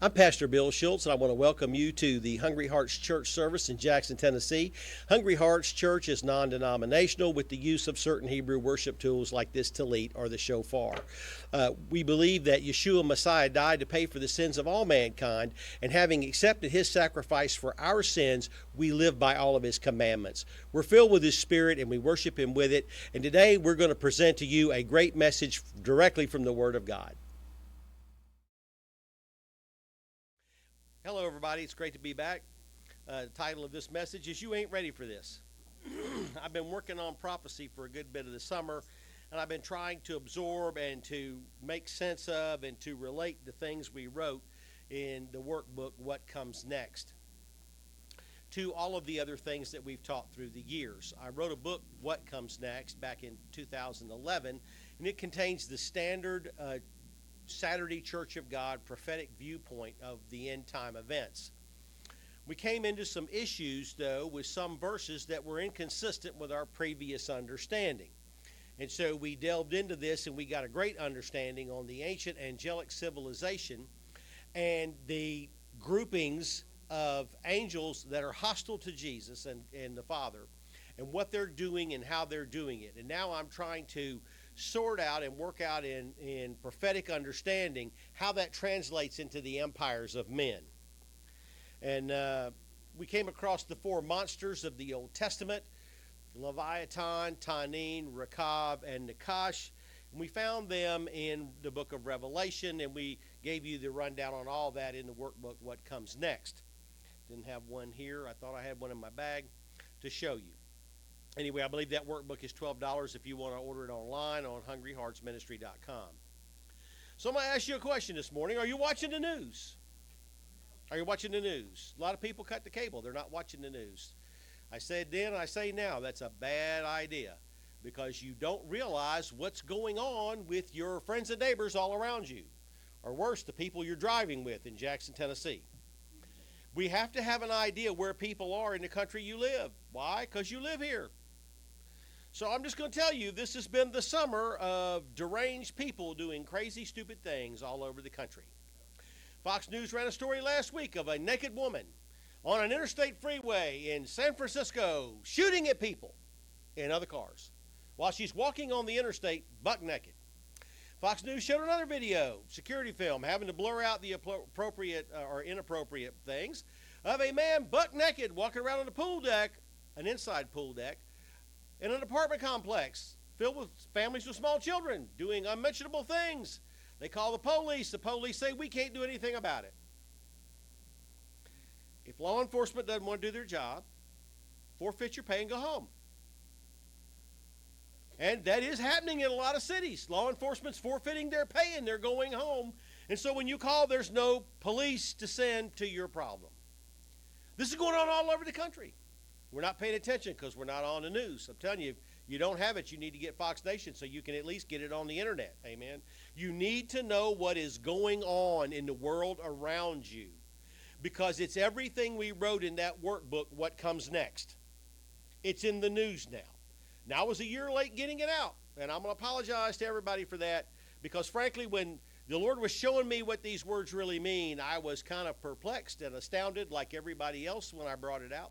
I'm Pastor Bill Shults, and I want to welcome you to the Hungry Hearts Church service in Jackson, Tennessee. Hungry Hearts Church is non-denominational with the use of certain Hebrew worship tools like this tallit or the shofar. We believe that Yeshua Messiah died to pay for the sins of all mankind, and having accepted his sacrifice for our sins, we live by all of his commandments. We're filled with his Spirit, and we worship him with it. And today we're going to present to you a great message directly from the Word of God. Hello, everybody. It's great to be back. The title of this message is You Ain't Ready for This. I've been working on prophecy for a good bit of the summer, and I've been trying to absorb and to make sense of and to relate the things we wrote in the workbook, What Comes Next, to all of the other things that we've taught through the years. I wrote a book, What Comes Next, back in 2011, and it contains the standard Saturday Church of God prophetic viewpoint of the end time events. We came into some issues, though, with some verses that were inconsistent with our previous understanding. And so we delved into this, and we got a great understanding on the ancient angelic civilization and the groupings of angels that are hostile to Jesus and the Father, and what they're doing and how they're doing it. And now I'm trying to sort out and work out in prophetic understanding how that translates into the empires of men. And we came across the four monsters of the Old Testament: Leviathan, Tanin, Rechab, and Nakash. And we found them in the book of Revelation, and we gave you the rundown on all that in the workbook, What Comes Next. Didn't have one here. I thought I had one in my bag to show you. Anyway, I believe that workbook is $12 if you want to order it online on hungryheartsministry.com. So I'm going to ask you a question this morning. Are you watching the news? Are you watching the news? A lot of people cut the cable. They're not watching the news. I said then, I say now, that's a bad idea, because you don't realize what's going on with your friends and neighbors all around you, or worse, the people you're driving with in Jackson, Tennessee. We have to have an idea where people are in the country you live. Why? Because you live here. So I'm just going to tell you, this has been the summer of deranged people doing crazy, stupid things all over the country. Fox News ran a story last week of a naked woman on an interstate freeway in San Francisco shooting at people in other cars while she's walking on the interstate buck naked. Fox News showed another video, security film, having to blur out the appropriate or inappropriate things of a man buck naked walking around on a pool deck, an inside pool deck, in an apartment complex filled with families with small children doing unmentionable things. They call the police. The police say, we can't do anything about it. If law enforcement doesn't want to do their job, forfeit your pay and go home. And that is happening in a lot of cities. Law enforcement's forfeiting their pay and they're going home. And so when you call, there's no police to send to your problem. This is going on all over the country. We're not paying attention because we're not on the news. I'm telling you, if you don't have it, you need to get Fox Nation so you can at least get it on the internet. Amen. You need to know what is going on in the world around you, because it's everything we wrote in that workbook, What Comes Next. It's in the news now. Now, I was a year late getting it out, and I'm going to apologize to everybody for that, because frankly, when the Lord was showing me what these words really mean, I was kind of perplexed and astounded like everybody else when I brought it out.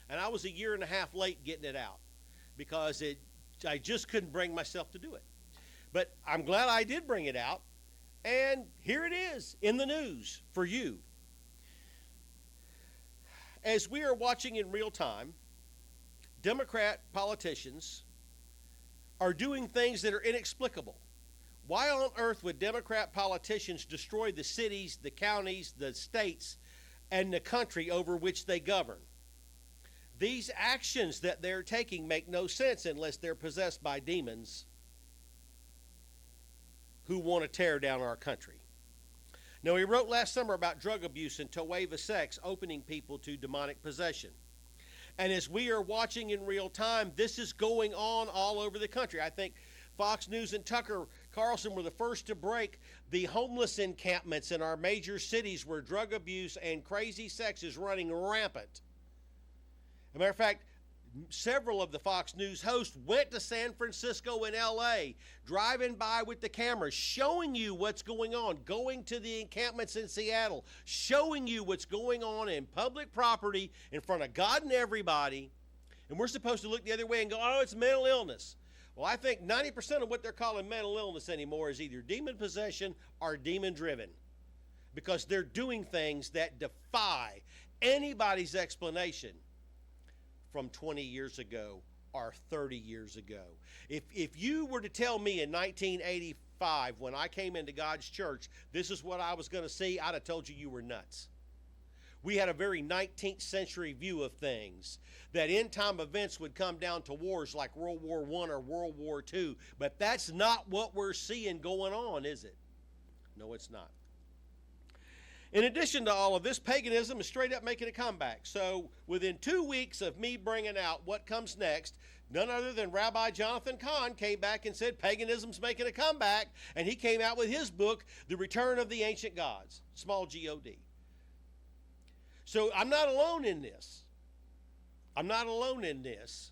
And I was a year and a half late getting it out because I just couldn't bring myself to do it. But I'm glad I did bring it out, and here it is in the news for you. As we are watching in real time, Democrat politicians are doing things that are inexplicable. Why on earth would Democrat politicians destroy the cities, the counties, the states, and the country over which they govern? These actions that they're taking make no sense unless they're possessed by demons who want to tear down our country. Now, he wrote last summer about drug abuse and Toeva sex opening people to demonic possession. And as we are watching in real time, this is going on all over the country. I think Fox News and Tucker Carlson were the first to break the homeless encampments in our major cities where drug abuse and crazy sex is running rampant. As a matter of fact, several of the Fox News hosts went to San Francisco and L.A., driving by with the cameras, showing you what's going on, going to the encampments in Seattle, showing you what's going on in public property in front of God and everybody. And we're supposed to look the other way and go, oh, it's mental illness. Well, I think 90% of what they're calling mental illness anymore is either demon possession or demon driven, because they're doing things that defy anybody's explanation from 20 years ago or 30 years ago. If you were to tell me in 1985, when I came into God's church, this is what I was going to see, I'd have told you you were nuts. We had a very 19th century view of things, that end-time events would come down to wars like World War I or World War II. But that's not what we're seeing going on, is it? No, it's not. In addition to all of this, paganism is straight up making a comeback. So within 2 weeks of me bringing out what comes next, none other than Rabbi Jonathan Cahn came back and said paganism's making a comeback, and he came out with his book, The Return of the Ancient Gods, small G-O-D. So I'm not alone in this. I'm not alone in this,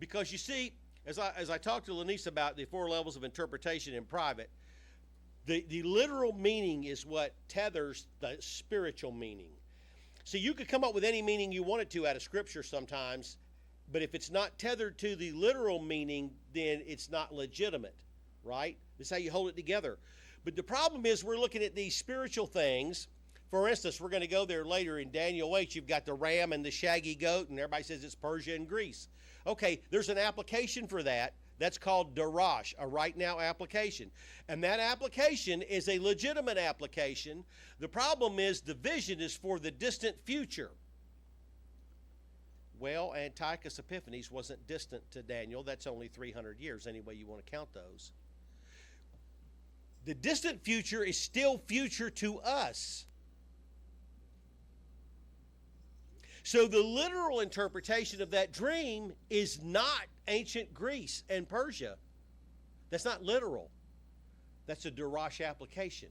because you see, as I talked to Lenise about the 4 levels of interpretation in private, the literal meaning is what tethers the spiritual meaning. So you could come up with any meaning you wanted to out of Scripture sometimes, but if it's not tethered to the literal meaning, then it's not legitimate, right? That's how you hold it together. But the problem is we're looking at these spiritual things. For instance, we're going to go there later in Daniel 8. You've got the ram and the shaggy goat, and everybody says it's Persia and Greece. Okay, there's an application for that. That's called darash, a right now application. And that application is a legitimate application. The problem is the vision is for the distant future. Well, Antiochus Epiphanes wasn't distant to Daniel. That's only 300 years, any way you want to count those. The distant future is still future to us. So the literal interpretation of that dream is not ancient Greece and Persia. That's not literal. That's a darash application.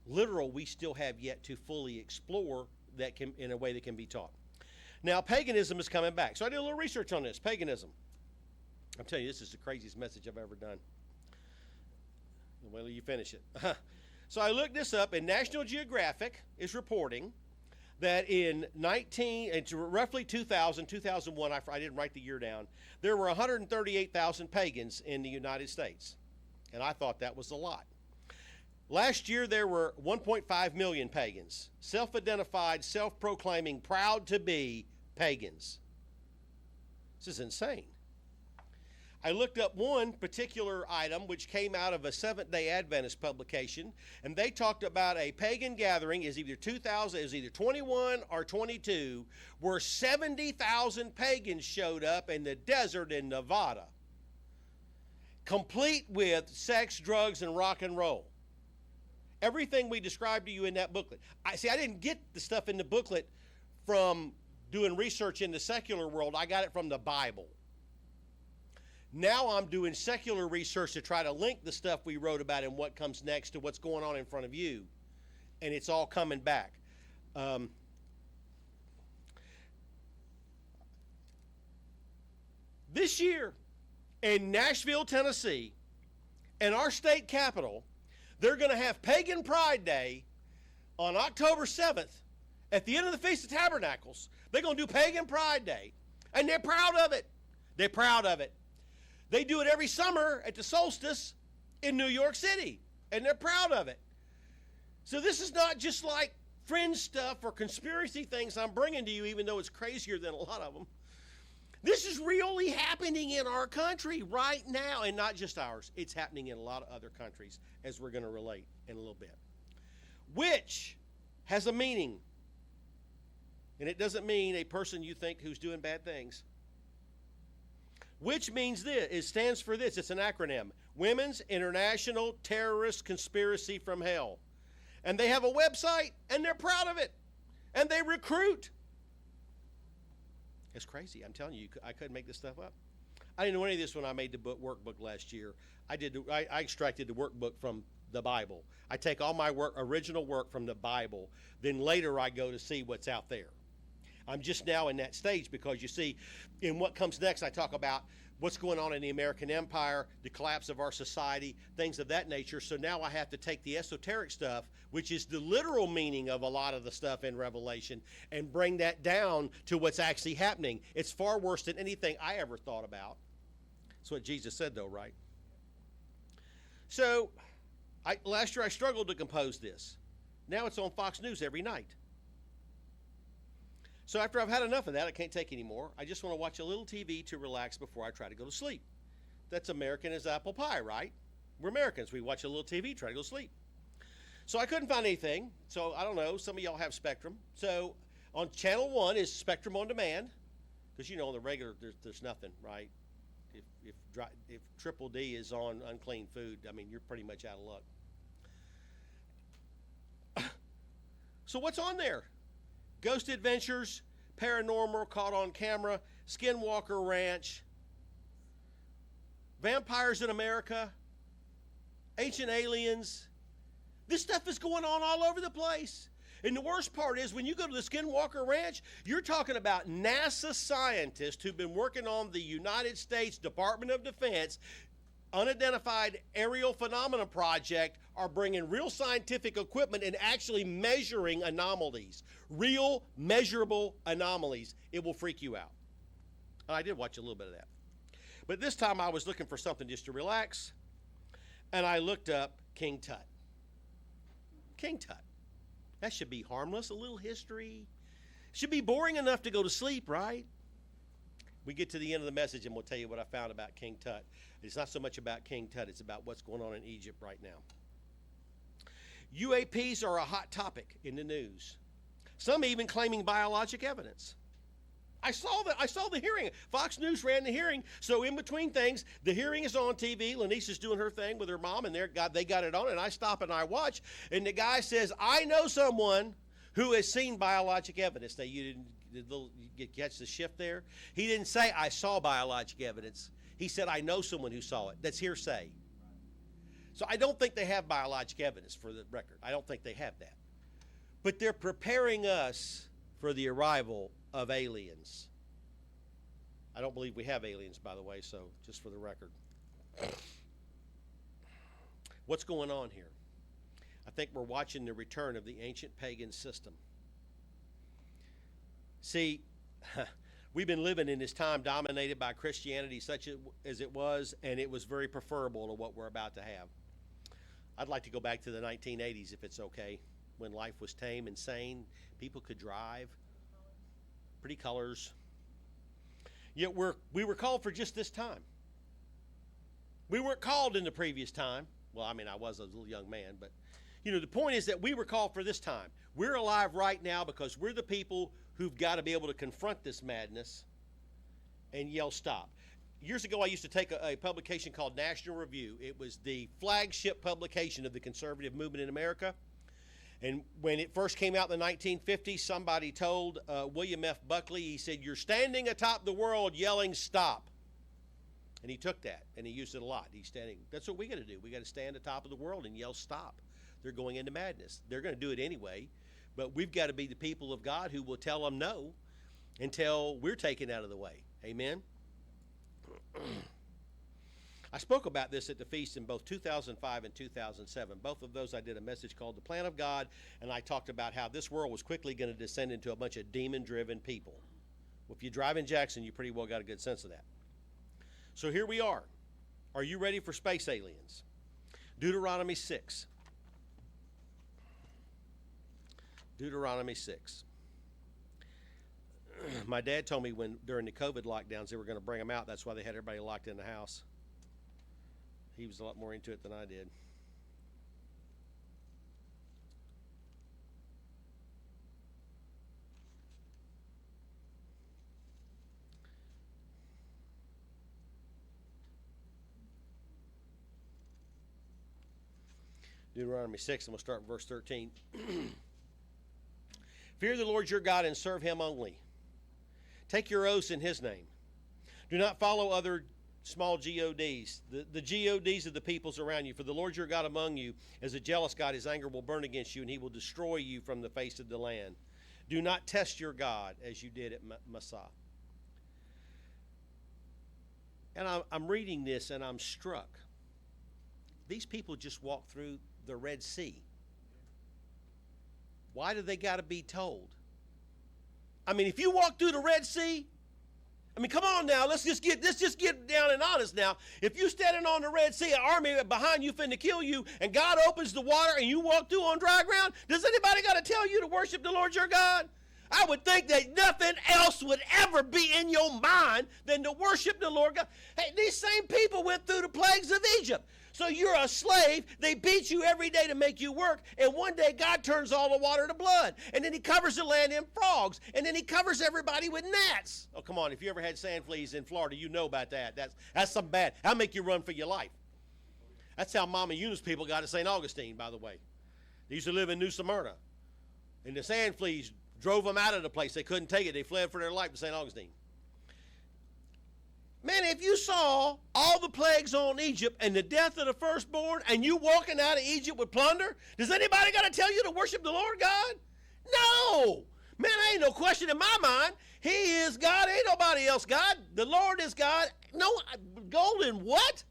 Literal, we still have yet to fully explore that in a way that can be taught. Now, paganism is coming back. So I did a little research on this, paganism. I'm telling you, this is the craziest message I've ever done. Wait till you finish it. So I looked this up, and National Geographic is reporting that in roughly 2001, I didn't write the year down, there were 138,000 pagans in the United States. And I thought that was a lot. Last year, there were 1.5 million pagans, self-identified, self-proclaiming, proud to be pagans. This is insane. I looked up one particular item which came out of a Seventh-day Adventist publication, and they talked about a pagan gathering is either 2000, it was either 21 or 22, where 70,000 pagans showed up in the desert in Nevada, complete with sex, drugs, and rock and roll. Everything we described to you in that booklet. I didn't get the stuff in the booklet from doing research in the secular world. I got it from the Bible. Now I'm doing secular research to try to link the stuff we wrote about and what comes next to what's going on in front of you. And it's all coming back. This year in Nashville, Tennessee, in our state capital, they're going to have Pagan Pride Day on October 7th. At the end of the Feast of Tabernacles, they're going to do Pagan Pride Day. And they're proud of it. They're proud of it. They do it every summer at the solstice in New York City, and they're proud of it. So this is not just like fringe stuff or conspiracy things I'm bringing to you, even though it's crazier than a lot of them. This is really happening in our country right now, and not just ours. It's happening in a lot of other countries, as we're going to relate in a little bit. Which has a meaning, and it doesn't mean a person you think who's doing bad things. Which means this, it stands for this, it's an acronym, Women's International Terrorist Conspiracy from Hell. And they have a website, and they're proud of it, and they recruit. It's crazy, I'm telling you, I couldn't make this stuff up. I didn't know any of this when I made the workbook last year. I extracted the workbook from the Bible. I take all my original work from the Bible, then later I go to see what's out there. I'm just now in that stage because you see, in what comes next, I talk about what's going on in the American empire, the collapse of our society, things of that nature. So now I have to take the esoteric stuff, which is the literal meaning of a lot of the stuff in Revelation, and bring that down to what's actually happening. It's far worse than anything I ever thought about. That's what Jesus said, though, right? So last year I struggled to compose this. Now it's on Fox News every night. So after I've had enough of that, I can't take any more. I just want to watch a little TV to relax before I try to go to sleep. That's American as apple pie, right? We're Americans. We watch a little TV, try to go to sleep. So I couldn't find anything. So I don't know. Some of y'all have Spectrum. So on Channel 1 is Spectrum On Demand. Because, on the regular, there's nothing, right? If Triple D is on unclean food, I mean, you're pretty much out of luck. So what's on there? Ghost Adventures, Paranormal, Caught on Camera, Skinwalker Ranch, Vampires in America, Ancient Aliens. This stuff is going on all over the place. And the worst part is when you go to the Skinwalker Ranch, you're talking about NASA scientists who've been working on the United States Department of Defense Unidentified Aerial Phenomena Project are bringing real scientific equipment and actually measuring anomalies, real measurable anomalies. It will freak you out. I did watch a little bit of that. But this time I was looking for something just to relax, and I looked up King Tut. King Tut. That should be harmless, a little history. Should be boring enough to go to sleep, right? We get to the end of the message and we'll tell you what I found about King Tut. It's not so much about King Tut, it's about what's going on in Egypt right now. UAPs are a hot topic in the news. Some even claiming biologic evidence. I saw the hearing. Fox News ran the hearing. So in between things, the hearing is on TV. Lanisa's doing her thing with her mom, and they got it on, and I stop and I watch. And the guy says, I know someone who has seen biologic evidence. Now, you catch the shift there? He didn't say, I saw biologic evidence. He said, I know someone who saw it. That's hearsay. So I don't think they have biologic evidence, for the record. I don't think they have that. But they're preparing us for the arrival of aliens. I don't believe we have aliens, by the way, so just for the record. What's going on here? I think we're watching the return of the ancient pagan system. See, we've been living in this time dominated by Christianity such as it was, and it was very preferable to what we're about to have. I'd like to go back to the 1980s if it's okay, when life was tame and sane, people could drive, pretty colors. Yet we were called for just this time. We weren't called in the previous time. Well, I mean, I was a little young man, but the point is that we were called for this time. We're alive right now because we're the people who've got to be able to confront this madness and yell stop. Years ago, I used to take a publication called National Review. It was the flagship publication of the conservative movement in America. And when it first came out in the 1950s, somebody told William F. Buckley, he said, you're standing atop the world yelling stop. And he took that, and he used it a lot. That's what we got to do. We got to stand atop of the world and yell stop. They're going into madness. They're going to do it anyway, but we've got to be the people of God who will tell them no until we're taken out of the way. Amen? I spoke about this at the feast in both 2005 and 2007. Both of those I did a message called The Plan of God, and I talked about how this world was quickly going to descend into a bunch of demon-driven people. Well, if you drive in Jackson, you pretty well got a good sense of that. So here we are. Are you ready for space aliens? Deuteronomy 6. Deuteronomy 6. My dad told me during the COVID lockdowns they were going to bring them out. That's why they had everybody locked in the house. He was a lot more into it than I did. Deuteronomy 6, and we'll start in verse 13. Fear the Lord your God and serve him only. Take your oaths in his name. Do not follow other small gods, the gods of the peoples around you. For the Lord your God among you, as a jealous God, his anger will burn against you, and he will destroy you from the face of the land. Do not test your God as you did at Massah. And I'm reading this and I'm struck. These people just walked through the Red Sea. Why do they got to be told? I mean, if you walk through the Red Sea, I mean, come on now, let's just get down and honest now. If you standing on the Red Sea, an army behind you finna kill you, and God opens the water and you walk through on dry ground, does anybody got to tell you to worship the Lord your God? I would think that nothing else would ever be in your mind than to worship the Lord God. Hey, these same people went through the plagues of Egypt. So you're a slave. They beat you every day to make you work. And one day God turns all the water to blood. And then he covers the land in frogs. And then he covers everybody with gnats. Oh, come on. If you ever had sand fleas in Florida, you know about that. That's something bad. That'll make you run for your life. That's how Mama Eunice people got to St. Augustine, by the way. They used to live in New Smyrna. And the sand fleas drove them out of the place. They couldn't take it. They fled for their life to St. Augustine. Man, if you saw all the plagues on Egypt and the death of the firstborn and you walking out of Egypt with plunder, does anybody got to tell you to worship the Lord God? No. Man, ain't no question in my mind. He is God. Ain't nobody else God. The Lord is God. No, golden what?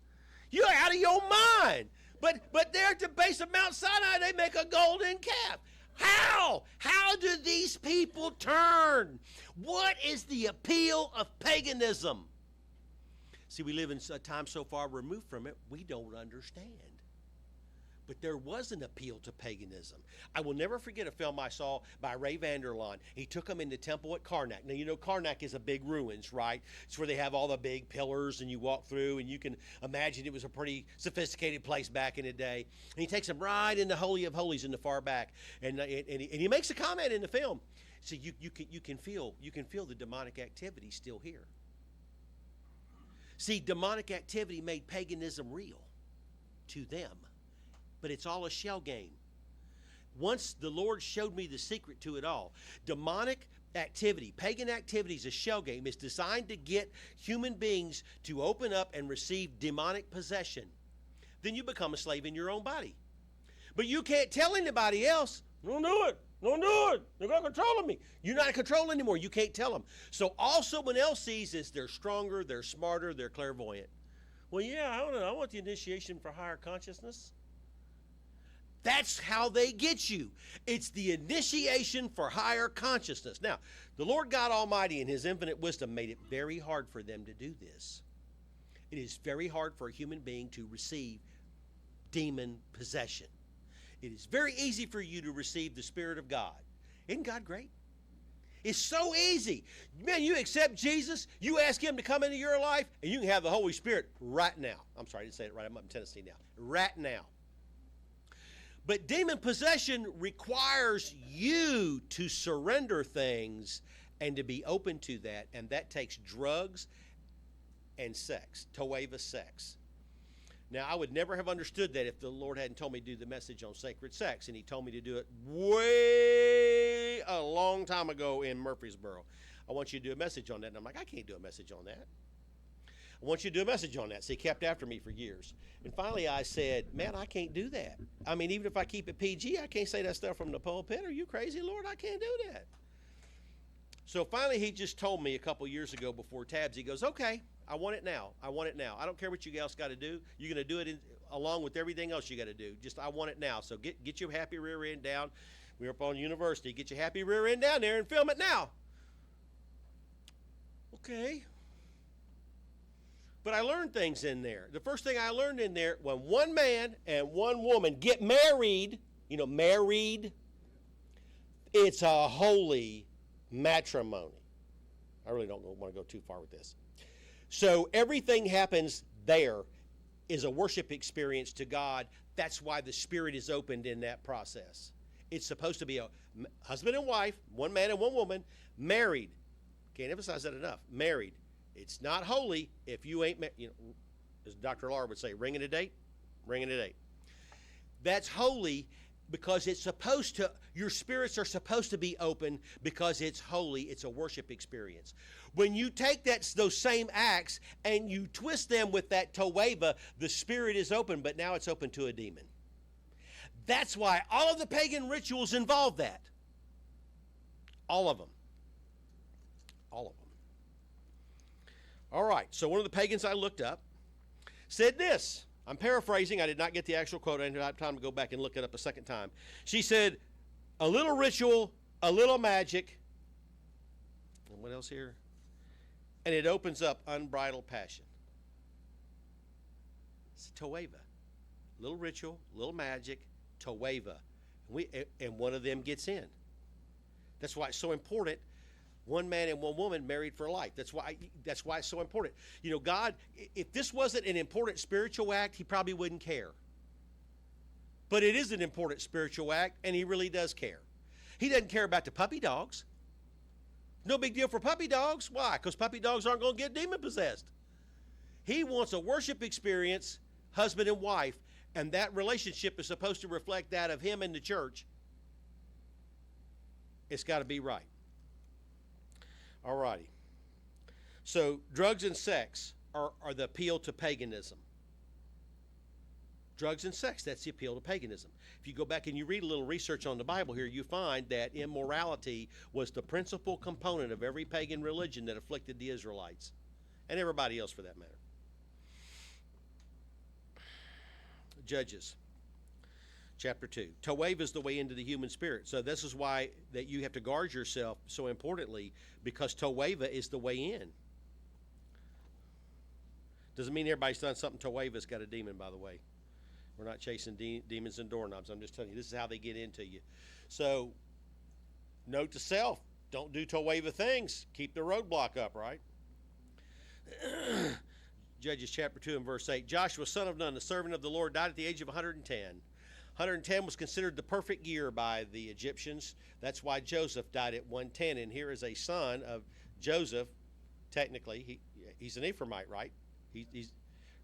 You're out of your mind. But there at the base of Mount Sinai, they make a golden calf. How? How do these people turn? What is the appeal of paganism? See, we live in a time so far removed from it, we don't understand. But there was an appeal to paganism. I will never forget a film I saw by Ray Vanderlaan. He took them in the temple at Karnak. Now, you know Karnak is a big ruins, right? It's where they have all the big pillars and you walk through and you can imagine it was a pretty sophisticated place back in the day. And he takes them right in the Holy of Holies in the far back. And he makes a comment in the film. So you can feel the demonic activity still here. See, demonic activity made paganism real to them. But it's all a shell game. Once the Lord showed me the secret to it all, demonic activity, pagan activity is a shell game. It's designed to get human beings to open up and receive demonic possession. Then you become a slave in your own body. But you can't tell anybody else, don't do it. Don't do it. They're not controlling me. You're not in control anymore. You can't tell them. So all someone else sees is they're stronger, they're smarter, they're clairvoyant. Well, yeah, I don't know. I want the initiation for higher consciousness. That's how they get you. It's the initiation for higher consciousness. Now, the Lord God Almighty in his infinite wisdom made it very hard for them to do this. It is very hard for a human being to receive demon possession. It is very easy for you to receive the Spirit of God. Isn't God great? It's so easy. Man, you accept Jesus, you ask him to come into your life, and you can have the Holy Spirit right now. I'm sorry, I didn't say it right. I'm up in Tennessee now. Right now. But demon possession requires you to surrender things and to be open to that, and that takes drugs and sex, toeva sex. Now, I would never have understood that if the Lord hadn't told me to do the message on sacred sex, and he told me to do it way a long time ago in Murfreesboro. I want you to do a message on that. And I'm like, I can't do a message on that. I want you to do a message on that. So he kept after me for years. And finally I said, man, I can't do that. I mean, even if I keep it PG, I can't say that stuff from the pulpit. Are you crazy, Lord? I can't do that. So finally he just told me a couple years ago before Tabs, he goes, okay, I want it now. I want it now. I don't care what you else got to do. You're going to do it along with everything else you got to do. Just I want it now. So get your happy rear end down. We're up on university. Get your happy rear end down there and film it now. Okay. But I learned things in there. The first thing I learned in there, when one man and one woman get married, married, it's a holy matrimony. I really don't want to go too far with this. So everything happens there is a worship experience to God. That's why the Spirit is opened in that process. It's supposed to be a husband and wife, one man and one woman, married. Can't emphasize that enough. Married. It's not holy if you ain't, as Dr. Laura would say, ringing a date, ringing a date. That's holy because it's supposed to, your spirits are supposed to be open because it's holy. It's a worship experience. When you take those same acts and you twist them with that toeva, the spirit is open, but now it's open to a demon. That's why all of the pagan rituals involve that. All of them. All of them. All right, so one of the pagans I looked up said this. I'm paraphrasing. I did not get the actual quote. I didn't have time to go back and look it up a second time. She said, a little ritual, a little magic, and what else here? And it opens up unbridled passion. It's Toeva. Little ritual, little magic, Toeva. And one of them gets in. That's why it's so important. One man and one woman married for life. That's why it's so important. You know, God, if this wasn't an important spiritual act, he probably wouldn't care. But it is an important spiritual act, and he really does care. He doesn't care about the puppy dogs. No big deal for puppy dogs. Why? Because puppy dogs aren't going to get demon-possessed. He wants a worship experience, husband and wife, and that relationship is supposed to reflect that of him and the church. It's got to be right. All righty. So drugs and sex are the appeal to paganism. Drugs and sex, that's the appeal to paganism. If you go back and you read a little research on the Bible here, you find that immorality was the principal component of every pagan religion that afflicted the Israelites, and everybody else for that matter. Judges, chapter 2. Toeva is the way into the human spirit. So this is why that you have to guard yourself so importantly, because Toeva is the way in. Doesn't mean everybody's done something Toeva's got a demon, by the way. We're not chasing demons and doorknobs. I'm just telling you, this is how they get into you. So, note to self, don't do Toeva things. Keep the roadblock up, right? Judges chapter 2 and verse 8. Joshua, son of Nun, the servant of the Lord, died at the age of 110. 110 was considered the perfect year by the Egyptians. That's why Joseph died at 110. And here is a son of Joseph. Technically, he's an Ephraimite, right? He's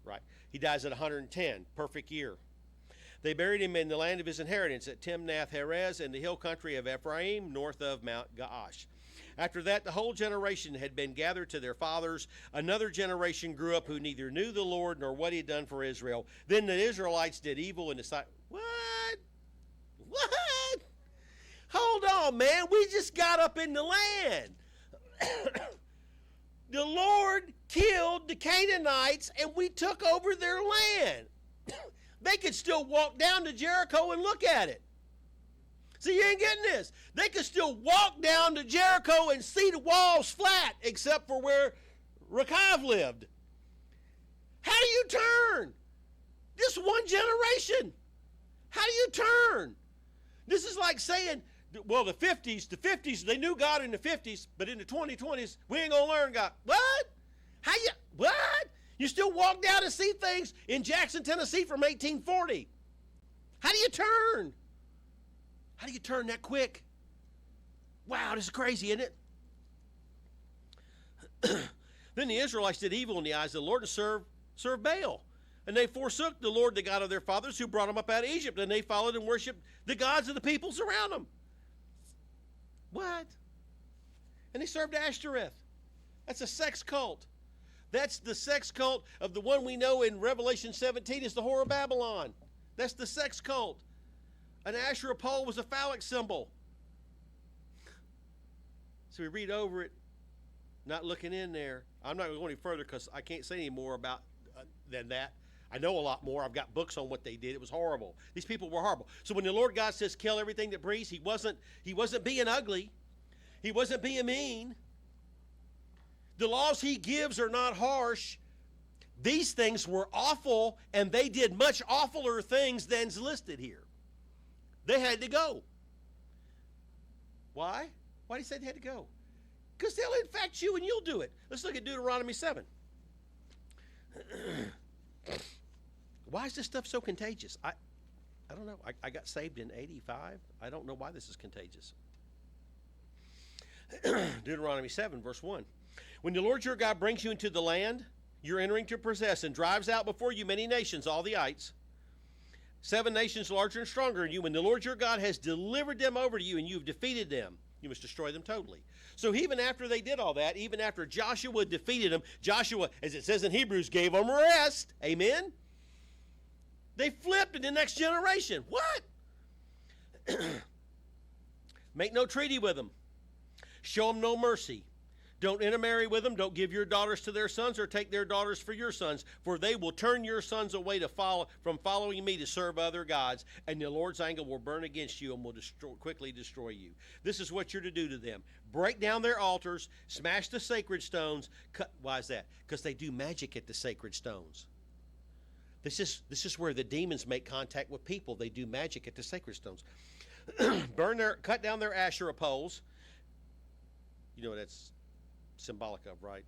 right. He dies at 110, perfect year. They buried him in the land of his inheritance at Timnath-Heres in the hill country of Ephraim, north of Mount Gaash. After that, the whole generation had been gathered to their fathers. Another generation grew up who neither knew the Lord nor what he had done for Israel. Then the Israelites did evil in the sight. What? Hold on, man. We just got up in the land. The Lord killed the Canaanites, and we took over their land. They could still walk down to Jericho and look at it. See, you ain't getting this. They could still walk down to Jericho and see the walls flat, except for where Rechab lived. How do you turn? This one generation. How do you turn? This is like saying, well, the 50s, they knew God in the 50s, but in the 2020s, we ain't going to learn God. What? What? You still walk down and see things in Jackson, Tennessee from 1840. How do you turn? How do you turn that quick? Wow, this is crazy, isn't it? Then the Israelites did evil in the eyes of the Lord and served Baal. And they forsook the Lord, the God of their fathers, who brought them up out of Egypt. And they followed and worshiped the gods of the peoples around them. What? And they served Ashtoreth. That's a sex cult. That's the sex cult of the one we know in Revelation 17 is the whore of Babylon. That's the sex cult. An Asherah pole was a phallic symbol. So we read over it, not looking in there. I'm not going to go any further because I can't say any more about than that. I know a lot more. I've got books on what they did. It was horrible. These people were horrible. So when the Lord God says kill everything that breathes, he wasn't being ugly. He wasn't being mean. The laws he gives are not harsh. These things were awful, and they did much awfuler things than's listed here. They had to go. Why? Why did he say they had to go? Because they'll infect you and you'll do it. Let's look at Deuteronomy 7. Why is this stuff so contagious? I don't know. I got saved in 85. I don't know why this is contagious. Deuteronomy 7, verse 1. When the Lord your God brings you into the land you're entering to possess and drives out before you many nations, all the ites, 7 nations larger and stronger than you, when the Lord your God has delivered them over to you and you've defeated them, you must destroy them totally. So even after they did all that, even after Joshua defeated them, Joshua, as it says in Hebrews, gave them rest. Amen? They flipped in the next generation. What? Make no treaty with them. Show them no mercy. Don't intermarry with them. Don't give your daughters to their sons or take their daughters for your sons, for they will turn your sons away from following me to serve other gods, and the Lord's anger will burn against you and will quickly destroy you. This is what you're to do to them. Break down their altars, smash the sacred stones. Why is that? Because they do magic at the sacred stones. This is where the demons make contact with people. They do magic at the sacred stones. Cut down their Asherah poles. You know what that's symbolic of, right?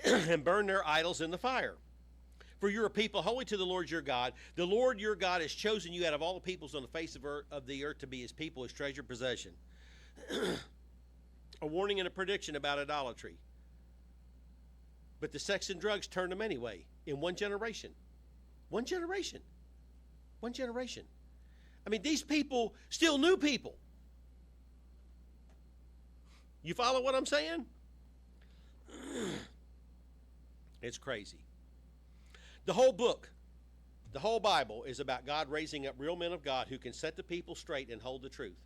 And burn their idols in the fire. For you're a people holy to the Lord your God. The Lord your God has chosen you out of all the peoples on the face of the earth to be his people, his treasured possession. A warning and a prediction about idolatry. But the sex and drugs turned them anyway in one generation. One generation. One generation. I mean, these people still knew people. You follow what I'm saying? It's crazy. The whole book, the whole Bible is about God raising up real men of God who can set the people straight and hold the truth.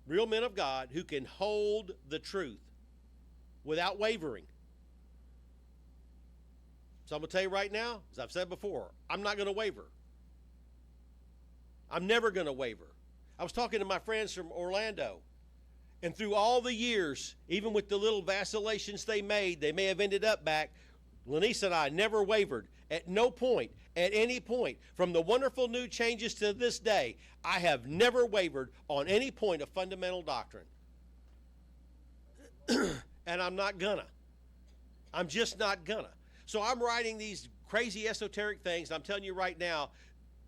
Real men of God who can hold the truth without wavering. So I'm going to tell you right now, as I've said before, I'm not going to waver. I'm never going to waver. I was talking to my friends from Orlando. And through all the years, even with the little vacillations they may have ended up back. Lenise and I never wavered at no point, at any point. From the wonderful new changes to this day, I have never wavered on any point of fundamental doctrine. And I'm not gonna. I'm just not gonna. So I'm writing these crazy esoteric things. I'm telling you right now,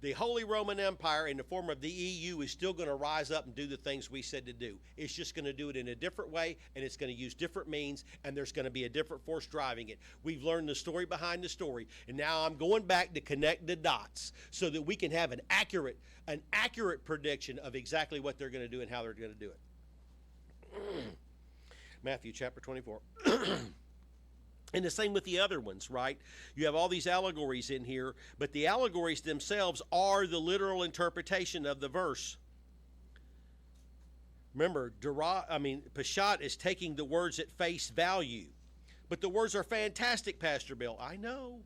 the Holy Roman Empire in the form of the EU is still going to rise up and do the things we said to do. It's just going to do it in a different way, and it's going to use different means, and there's going to be a different force driving it. We've learned the story behind the story, and now I'm going back to connect the dots so that we can have an accurate prediction of exactly what they're going to do and how they're going to do it. Matthew chapter 24. And the same with the other ones, right? You have all these allegories in here, but the allegories themselves are the literal interpretation of the verse. Remember, Peshat is taking the words at face value. But the words are fantastic, Pastor Bill. I know.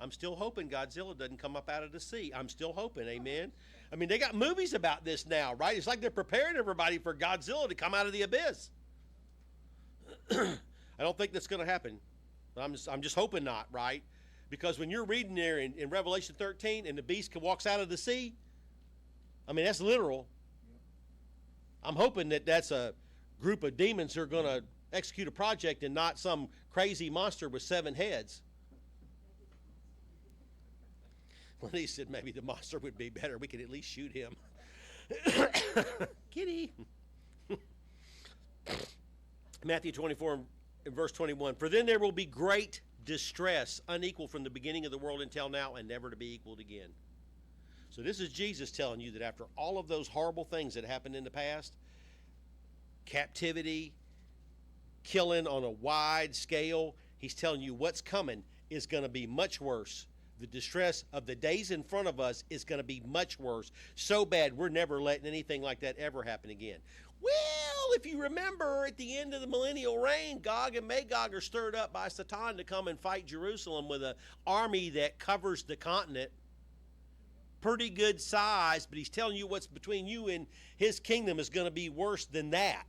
I'm still hoping Godzilla doesn't come up out of the sea. I'm still hoping, amen? I mean, they got movies about this now, right? It's like they're preparing everybody for Godzilla to come out of the abyss. I don't think that's going to happen. I'm just hoping not, right? Because when you're reading there in Revelation 13 and the beast walks out of the sea, I mean, that's literal. I'm hoping that that's a group of demons who are going to execute a project and not some crazy monster with 7 heads. Well, he said maybe the monster would be better. We could at least shoot him. Kitty. Matthew 24 in verse 21, for then there will be great distress, unequal from the beginning of the world until now, and never to be equaled again. So this is Jesus telling you that after all of those horrible things that happened in the past, captivity, killing on a wide scale, he's telling you what's coming is going to be much worse. The distress of the days in front of us is going to be much worse. So bad, we're never letting anything like that ever happen again. Well, if you remember, at the end of the millennial reign, Gog and Magog are stirred up by Satan to come and fight Jerusalem with an army that covers the continent. Pretty good size, but he's telling you what's between you and his kingdom is going to be worse than that.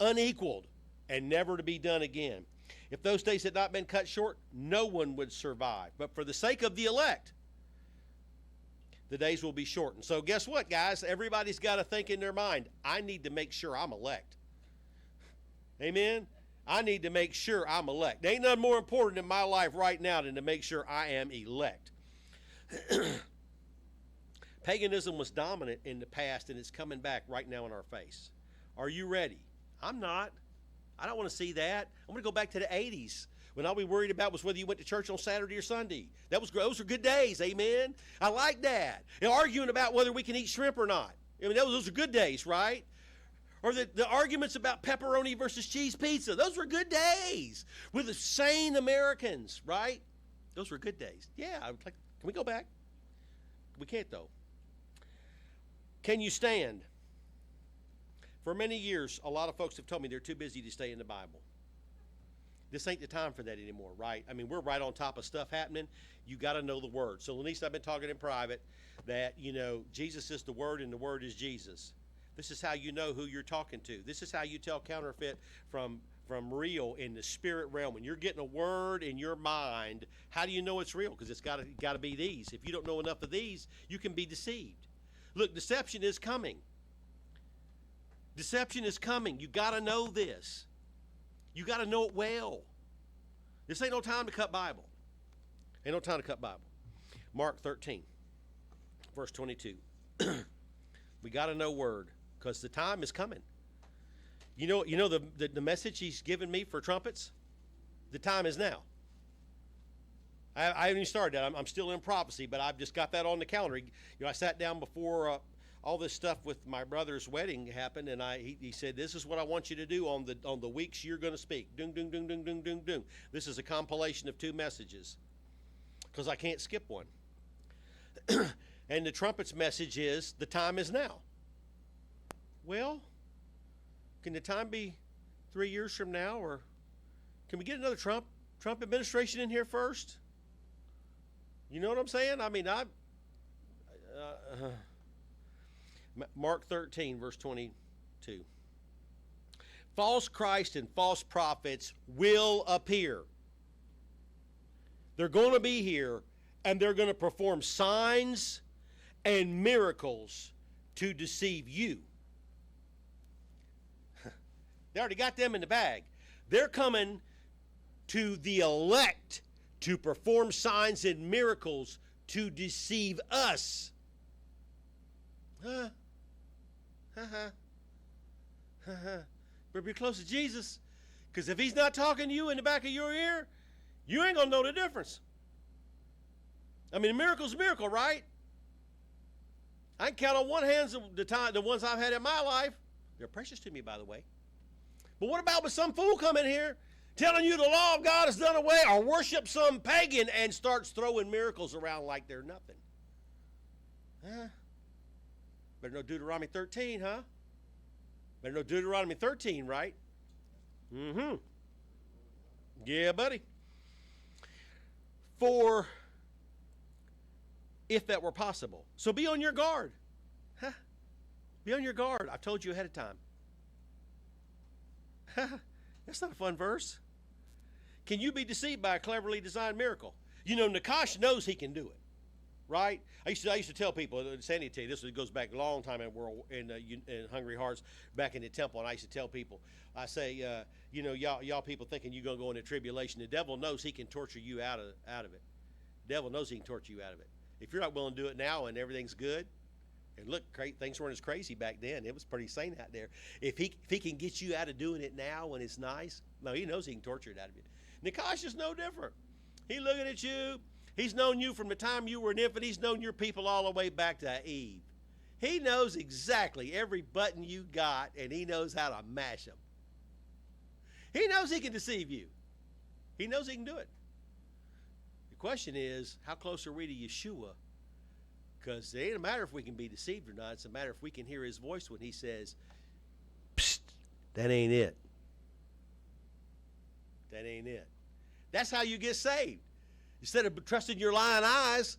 Unequaled and never to be done again. If those days had not been cut short, no one would survive. But for the sake of the elect, the days will be shortened. So guess what, guys? Everybody's got to think in their mind, I need to make sure I'm elect. Amen? I need to make sure I'm elect. There ain't nothing more important in my life right now than to make sure I am elect. Paganism was dominant in the past, and it's coming back right now in our face. Are you ready? I'm not. I don't want to see that. I'm going to go back to the 80s. When all we worried about was whether you went to church on Saturday or Sunday. Those were good days, amen? I like that. And arguing about whether we can eat shrimp or not. I mean, those are good days, right? Or the arguments about pepperoni versus cheese pizza. Those were good days with the sane Americans, right? Those were good days. Yeah, I would like, can we go back? We can't, though. Can you stand? For many years, a lot of folks have told me they're too busy to stay in the Bible. This ain't the time for that anymore, right? I mean, we're right on top of stuff happening. You got to know the Word. So, Lenise, I've been talking in private that, Jesus is the Word and the Word is Jesus. This is how you know who you're talking to. This is how you tell counterfeit from real in the spirit realm. When you're getting a word in your mind, how do you know it's real? Because it's got to be these. If you don't know enough of these, you can be deceived. Look, deception is coming. Deception is coming. You got to know this. You got to know it well. This ain't no time to cut Bible. Ain't no time to cut Bible. Mark 13, verse 22. We got to know word because the time is coming. You know the message he's given me for trumpets? The time is now. I haven't even started that. I'm still in prophecy, but I've just got that on the calendar. I sat down before all this stuff with my brother's wedding happened, and he said, "This is what I want you to do on the weeks you're going to speak." Dung, dung, dung, dung, dung, dung, dung. This is a compilation of 2 messages because I can't skip one. And the trumpet's message is, the time is now. Well, can the time be 3 years from now, or can we get another Trump administration in here first? You know what I'm saying? I mean, Mark 13, verse 22. False Christ and false prophets will appear. They're going to be here, and they're going to perform signs and miracles to deceive you. They already got them in the bag. They're coming to the elect to perform signs and miracles to deceive us. Better be close to Jesus, because if he's not talking to you in the back of your ear, you ain't going to know the difference. I mean, a miracle's a miracle, right? I can count on one hand the ones I've had in my life. They're precious to me, by the way. But what about with some fool come in here telling you the law of God is done away, or worship some pagan and starts throwing miracles around like they're nothing? Better know Deuteronomy 13, huh? Better know Deuteronomy 13, right? Mm-hmm. Yeah, buddy. For if that were possible. So be on your guard. Be on your guard. I've told you ahead of time. That's not a fun verse. Can you be deceived by a cleverly designed miracle? Nakash knows he can do it, right? I used to tell people, Sandy tell you, this goes back a long time in Hungry Hearts, back in the temple, and I used to tell people, I say, y'all people thinking you're going to go into tribulation. The devil knows he can torture you out of it. The devil knows he can torture you out of it. If you're not willing to do it now and everything's good, and look, things weren't as crazy back then. It was pretty sane out there. If he can get you out of doing it now when it's nice, no, he knows he can torture it out of you. Nakash is no different. He's looking at you. He's known you from the time you were an infant. He's known your people all the way back to Eve. He knows exactly every button you got, and he knows how to mash them. He knows he can deceive you. He knows he can do it. The question is, how close are we to Yeshua? Because it ain't a matter if we can be deceived or not. It's a matter if we can hear his voice when he says, "Psst, that ain't it. That ain't it." That's how you get saved. Instead of trusting your lying eyes,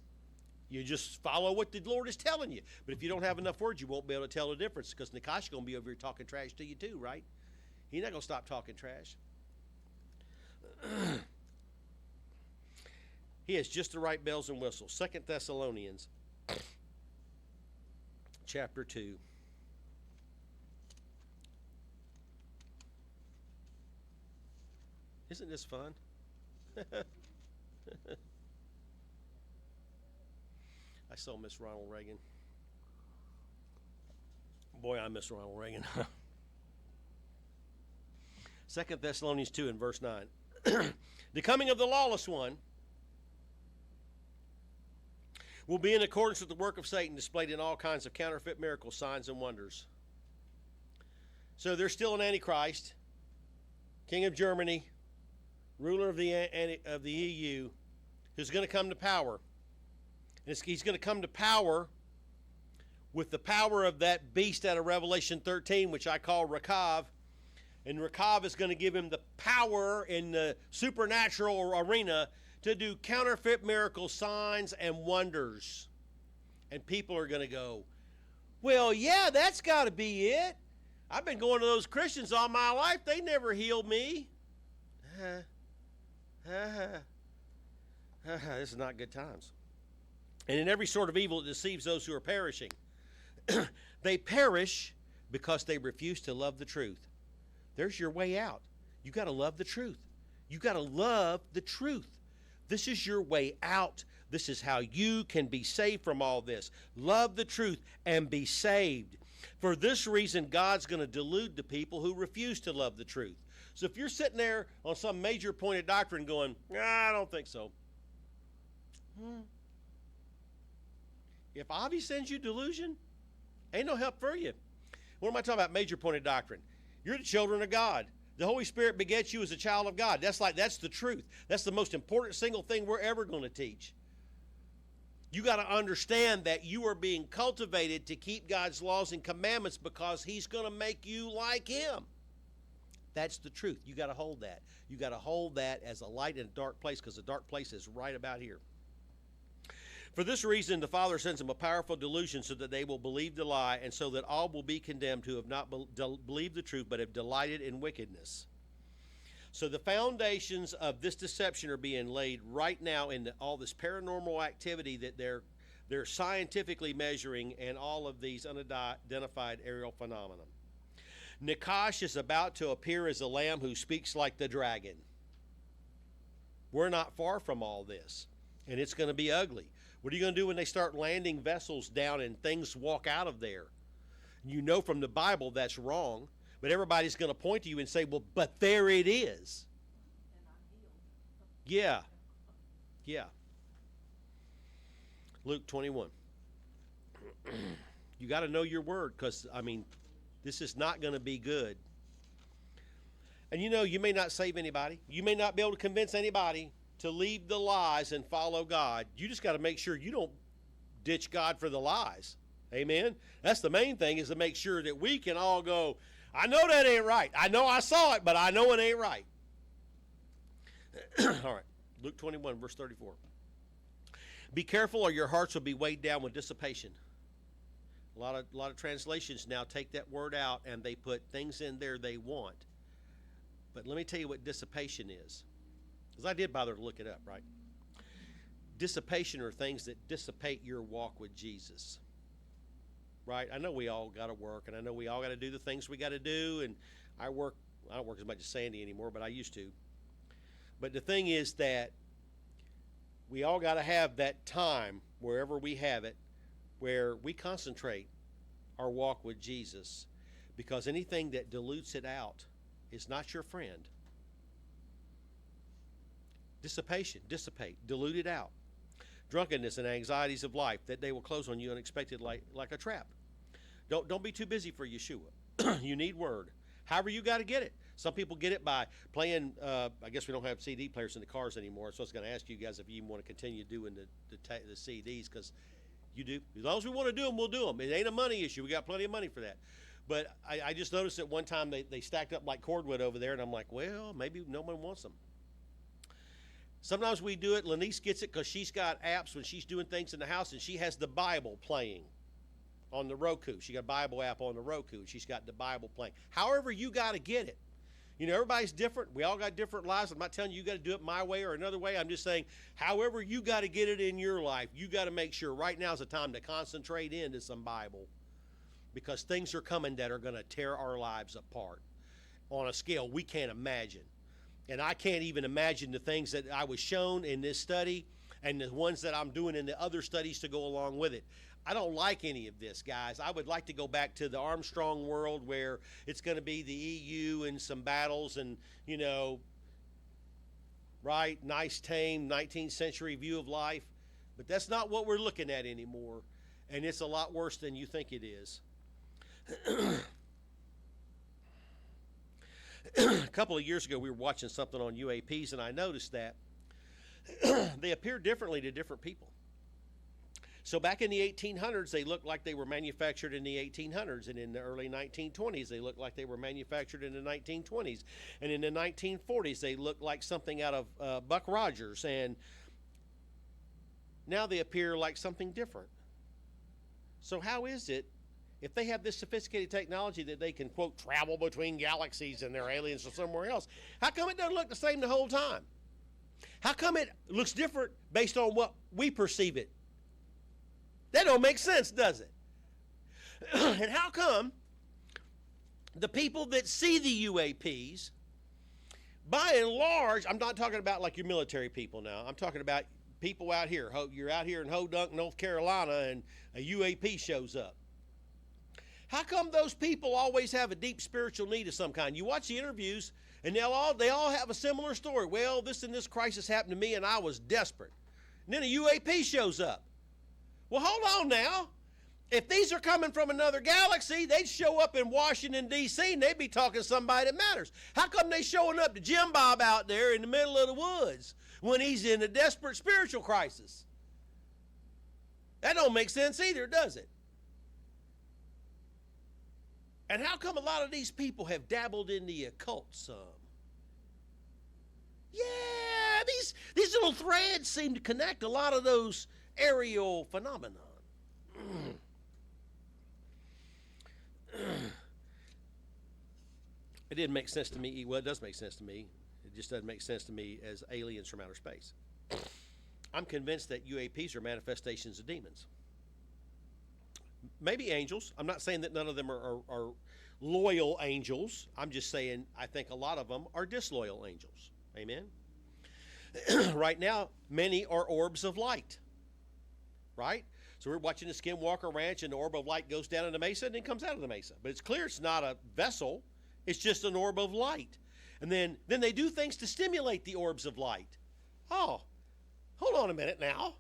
you just follow what the Lord is telling you. But if you don't have enough words, you won't be able to tell the difference, because Nakash is going to be over here talking trash to you too, right? He's not going to stop talking trash. He has just the right bells and whistles. 2 Thessalonians chapter 2. Isn't this fun? I still miss Ronald Reagan. Boy, I miss Ronald Reagan. 2 Thessalonians 2 and verse 9. The coming of the lawless one will be in accordance with the work of Satan, displayed in all kinds of counterfeit miracles, signs, and wonders. So there's still an Antichrist, king of Germany, ruler of the EU, who's going to come to power. And he's going to come to power with the power of that beast out of Revelation 13, which I call Rakav. And Rakav is going to give him the power in the supernatural arena to do counterfeit miracles, signs, and wonders. And people are going to go, well, yeah, that's got to be it. I've been going to those Christians all my life. They never healed me. This is not good times. And in every sort of evil, it deceives those who are perishing. They perish because they refuse to love the truth. There's your way out. You got to love the truth. You got to love the truth. This is your way out. This is how you can be saved from all this. Love the truth and be saved. For this reason, God's going to delude the people who refuse to love the truth. So if you're sitting there on some major point of doctrine going, I don't think so. If Avi sends you delusion, ain't no help for you. What am I talking about? Major point of doctrine. You're the children of God. The Holy Spirit begets you as a child of God. That's the truth. That's the most important single thing we're ever going to teach. You got to understand that you are being cultivated to keep God's laws and commandments because He's going to make you like Him. That's the truth. You got to hold that. You got to hold that as a light in a dark place, because the dark place is right about here. For this reason, the Father sends them a powerful delusion so that they will believe the lie, and so that all will be condemned who have not believed the truth but have delighted in wickedness. So the foundations of this deception are being laid right now in all this paranormal activity that they're scientifically measuring, and all of these unidentified aerial phenomena. Nakash is about to appear as a lamb who speaks like the dragon. We're not far from all this, and it's going to be ugly. What are you going to do when they start landing vessels down and things walk out of there? You know from the Bible that's wrong, but everybody's going to point to you and say, well, but there it is. And I'm healed. Yeah. Luke 21. You got to know your word, because, this is not going to be good. And you may not save anybody. You may not be able to convince anybody to leave the lies and follow God. You just got to make sure you don't ditch God for the lies. Amen? That's the main thing, is to make sure that we can all go, I know that ain't right. I know I saw it, but I know it ain't right. All right. Luke 21, verse 34. Be careful, or your hearts will be weighed down with dissipation. A lot of translations now take that word out and they put things in there they want. But let me tell you what dissipation is. Because I did bother to look it up, right? Dissipation are things that dissipate your walk with Jesus. Right? I know we all got to work, and I know we all got to do the things we got to do, and I don't work as much as Sandy anymore, but I used to. But the thing is that we all got to have that time, wherever we have it, where we concentrate our walk with Jesus, because anything that dilutes it out is not your friend. Dissipate, dilute it out. Drunkenness and anxieties of life, that they will close on you unexpected like a trap. Don't be too busy for Yeshua. You need word. However you got to get it. Some people get it by playing, I guess we don't have CD players in the cars anymore, so I was going to ask you guys if you even want to continue doing the CDs, because you do. As long as we want to do them, we'll do them. It ain't a money issue. We got plenty of money for that. But I just noticed that one time they stacked up like cordwood over there, and I'm like, well, maybe no one wants them. Sometimes we do it. Lanice gets it because she's got apps when she's doing things in the house, and she has the Bible playing on the Roku. She got a Bible app on the Roku, and she's got the Bible playing. However you got to get it. Everybody's different. We all got different lives. I'm not telling you got to do it my way or another way. I'm just saying, however you got to get it in your life, you got to make sure right now is the time to concentrate into some Bible, because things are coming that are going to tear our lives apart on a scale we can't imagine. And I can't even imagine the things that I was shown in this study and the ones that I'm doing in the other studies to go along with it. I don't like any of this, guys. I would like to go back to the Armstrong world, where it's going to be the EU and some battles and, right, nice, tame 19th century view of life. But that's not what we're looking at anymore. And it's a lot worse than you think it is. A couple of years ago, we were watching something on UAPs, and I noticed that they appear differently to different people. So back in the 1800s, they looked like they were manufactured in the 1800s, and in the early 1920s, they looked like they were manufactured in the 1920s, and in the 1940s, they looked like something out of Buck Rogers, and now they appear like something different. So how is it, if they have this sophisticated technology that they can, quote, travel between galaxies and they're aliens from somewhere else, how come it doesn't look the same the whole time? How come it looks different based on what we perceive it? That don't make sense, does it? And how come the people that see the UAPs, by and large, I'm not talking about like your military people now. I'm talking about people out here. You're out here in Hodunk, North Carolina, and a UAP shows up. How come those people always have a deep spiritual need of some kind? You watch the interviews, and they all have a similar story. Well, this and this crisis happened to me, and I was desperate. And then a UAP shows up. Well, hold on now. If these are coming from another galaxy, they'd show up in Washington, D.C., and they'd be talking to somebody that matters. How come they showing up to Jim Bob out there in the middle of the woods when he's in a desperate spiritual crisis? That don't make sense either, does it? And how come a lot of these people have dabbled in the occult some? Yeah, these little threads seem to connect a lot of those aerial phenomenon. It didn't make sense to me. Well, it does make sense to me. It just doesn't make sense to me as aliens from outer space. I'm convinced that UAPs are manifestations of demons. Maybe angels. I'm not saying that none of them are loyal angels. I'm just saying I think a lot of them are disloyal angels. Amen? Right now, many are orbs of light. Right? So we're watching the Skinwalker Ranch, and the orb of light goes down in the mesa and then comes out of the mesa. But it's clear it's not a vessel. It's just an orb of light. And then they do things to stimulate the orbs of light. Oh, hold on a minute now.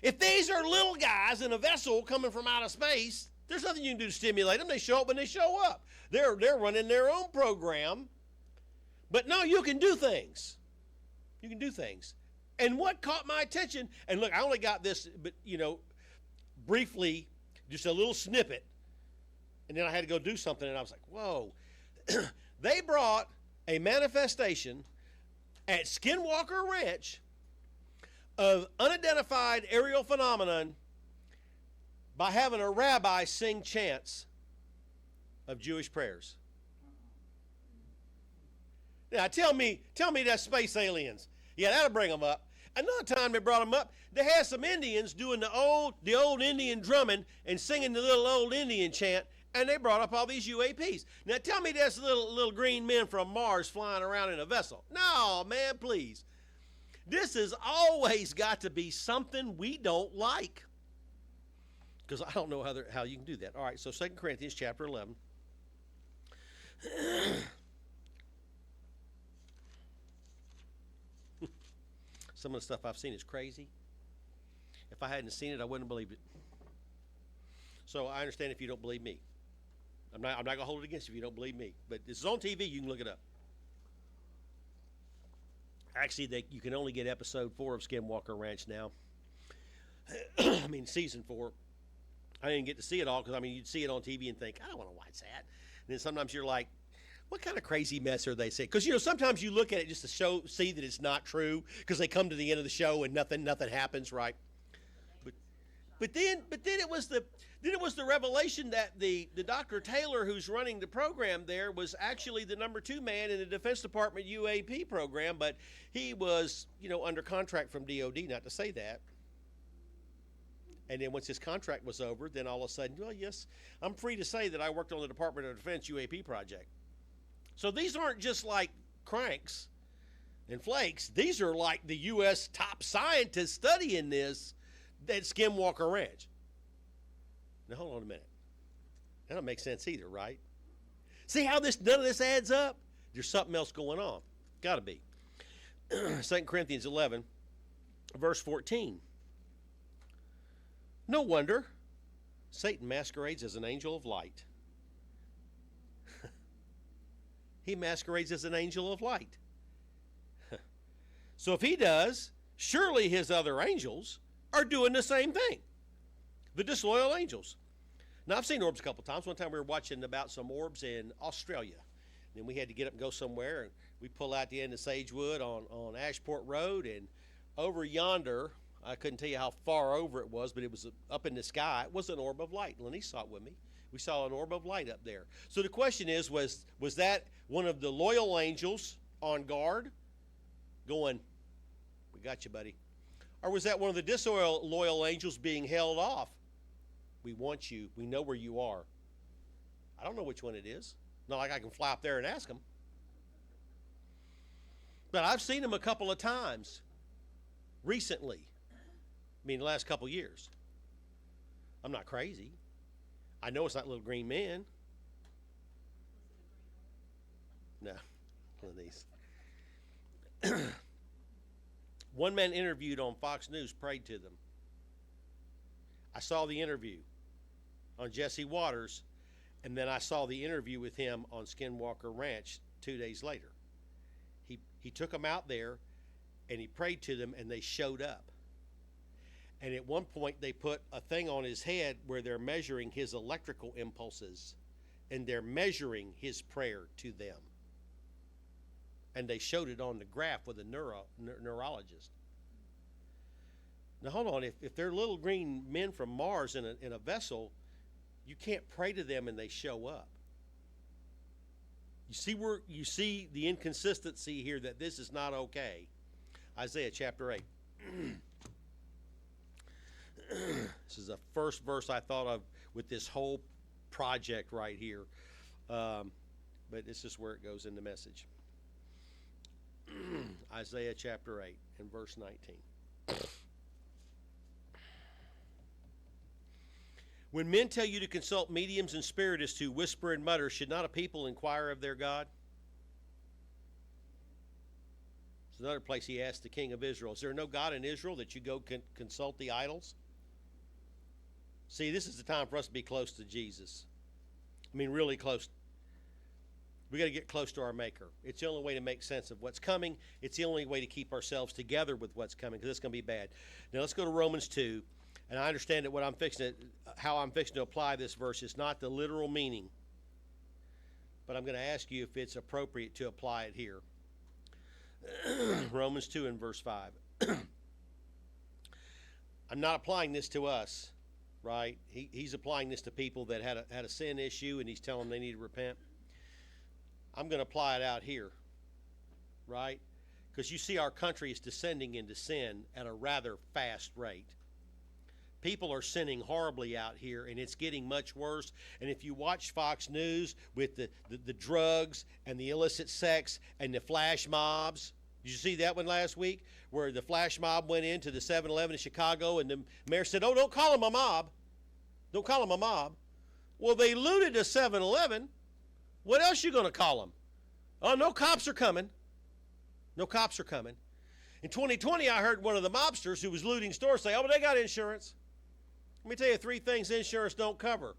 If these are little guys in a vessel coming from outer space, there's nothing you can do to stimulate them. They show up when they show up. They're running their own program. But no, you can do things. You can do things. And what caught my attention, and look, I only got this, but briefly, just a little snippet, and then I had to go do something, and I was like, whoa. They brought a manifestation at Skinwalker Ranch of unidentified aerial phenomenon by having a rabbi sing chants of Jewish prayers. Now, tell me that's space aliens. Yeah, that'll bring them up. Another time they brought them up, they had some Indians doing the old Indian drumming and singing the little old Indian chant, and they brought up all these UAPs. Now, tell me that's little green men from Mars flying around in a vessel. No, man, please. This has always got to be something we don't like. Because I don't know how you can do that. All right, so 2 Corinthians chapter 11. Some of the stuff I've seen is crazy. If I hadn't seen it, I wouldn't believe it. So I understand if you don't believe me. I'm not going to hold it against you if you don't believe me. But this is on TV. You can look it up. Actually, you can only get episode 4 of Skinwalker Ranch now. I mean, season 4. I didn't get to see it all because, you'd see it on TV and think, I don't want to watch that. And then sometimes you're like, what kind of crazy mess are they saying? Because, sometimes you look at it just to see that it's not true because they come to the end of the show and nothing happens, right? But then it was the revelation that the Dr. Taylor, who's running the program there, was actually the number 2 man in the Defense Department UAP program, but he was, under contract from DOD, not to say that. And then once his contract was over, then all of a sudden, well, yes, I'm free to say that I worked on the Department of Defense UAP project. So these aren't just like cranks and flakes. These are like the U.S. top scientists studying this at Skinwalker Ranch. Now, hold on a minute. That don't make sense either, right? See how none of this adds up? There's something else going on. Got to be. 2 Corinthians 11, verse 14. No wonder Satan masquerades as an angel of light. He masquerades as an angel of light. So if he does, surely his other angels are doing the same thing. The disloyal angels. Now, I've seen orbs a couple times. One time we were watching about some orbs in Australia. Then we had to get up and go somewhere, and we pull out the end of Sagewood on Ashport Road, and over yonder, I couldn't tell you how far over it was, but it was up in the sky. It was an orb of light. Lenny saw it with me. We saw an orb of light up there. So the question is, was that one of the loyal angels on guard going, we got you, buddy? Or was that one of the disloyal angels being held off? We want you. We know where you are. I don't know which one it is. Not like I can fly up there and ask them. But I've seen them a couple of times recently. I mean, the last couple of years. I'm not crazy. I know it's not little green men. No, one of these. One man interviewed on Fox News prayed to them. I saw the interview on Jesse Waters, and then I saw the interview with him on Skinwalker Ranch 2 days later. He took them out there, and he prayed to them, and they showed up. And at one point, they put a thing on his head where they're measuring his electrical impulses, and they're measuring his prayer to them. And they showed it on the graph with a neurologist. Now, hold on. If they're little green men from Mars in a vessel, you can't pray to them and they show up. You see the inconsistency here that this is not okay. Isaiah chapter 8. This is the first verse I thought of with this whole project right here. But this is where it goes in the message. Isaiah chapter 8 and verse 19. When men tell you to consult mediums and spiritists who whisper and mutter, should not a people inquire of their God? It's another place he asked the king of Israel, is there no God in Israel that you go consult the idols? See, this is the time for us to be close to Jesus. I mean, really close. We got to get close to our Maker. It's the only way to make sense of what's coming. It's the only way to keep ourselves together with what's coming, because it's going to be bad. Now let's go to Romans 2. And I understand that how I'm fixing to apply this verse is not the literal meaning. But I'm going to ask you if it's appropriate to apply it here. Romans 2 and verse 5. I'm not applying this to us, right? He's applying this to people that had a sin issue, and he's telling them they need to repent. I'm going to apply it out here, right? Because you see our country is descending into sin at a rather fast rate. People are sinning horribly out here, and it's getting much worse. And if you watch Fox News with the drugs and the illicit sex and the flash mobs, did you see that one last week where the flash mob went into the 7-Eleven in Chicago, and the mayor said, oh, don't call them a mob. Don't call them a mob. Well, they looted a 7-Eleven. What else you going to call them? Oh, no cops are coming. No cops are coming. In 2020, I heard one of the mobsters who was looting stores say, oh, but they got insurance. Let me tell you 3 things insurance don't cover.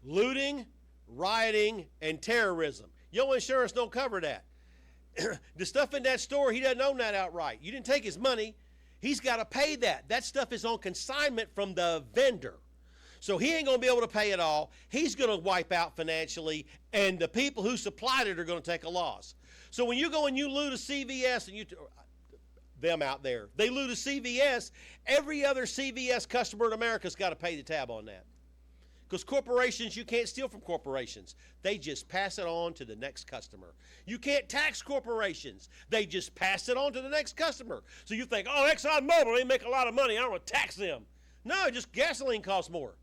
Looting, rioting, and terrorism. Your insurance don't cover that. The stuff in that store, he doesn't own that outright. You didn't take his money. He's got to pay that. That stuff is on consignment from the vendor. So he ain't going to be able to pay it all. He's going to wipe out financially, and the people who supplied it are going to take a loss. So when you go and you loot a CVS, and them out there, they loot a CVS, every other CVS customer in America's got to pay the tab on that. Because corporations, you can't steal from corporations. They just pass it on to the next customer. You can't tax corporations. They just pass it on to the next customer. So you think, oh, ExxonMobil, they make a lot of money. I don't want to tax them. No, just gasoline costs more.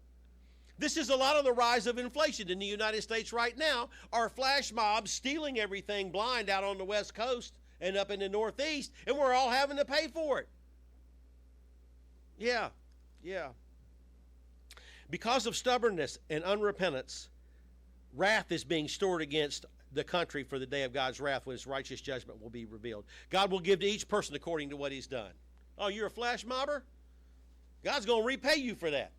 This is a lot of the rise of inflation in the United States right now. Our flash mobs stealing everything blind out on the West Coast and up in the Northeast, and we're all having to pay for it. Yeah. Because of stubbornness and unrepentance, wrath is being stored against the country for the day of God's wrath, when his righteous judgment will be revealed. God will give to each person according to what he's done. Oh, you're a flash mobber? God's going to repay you for that.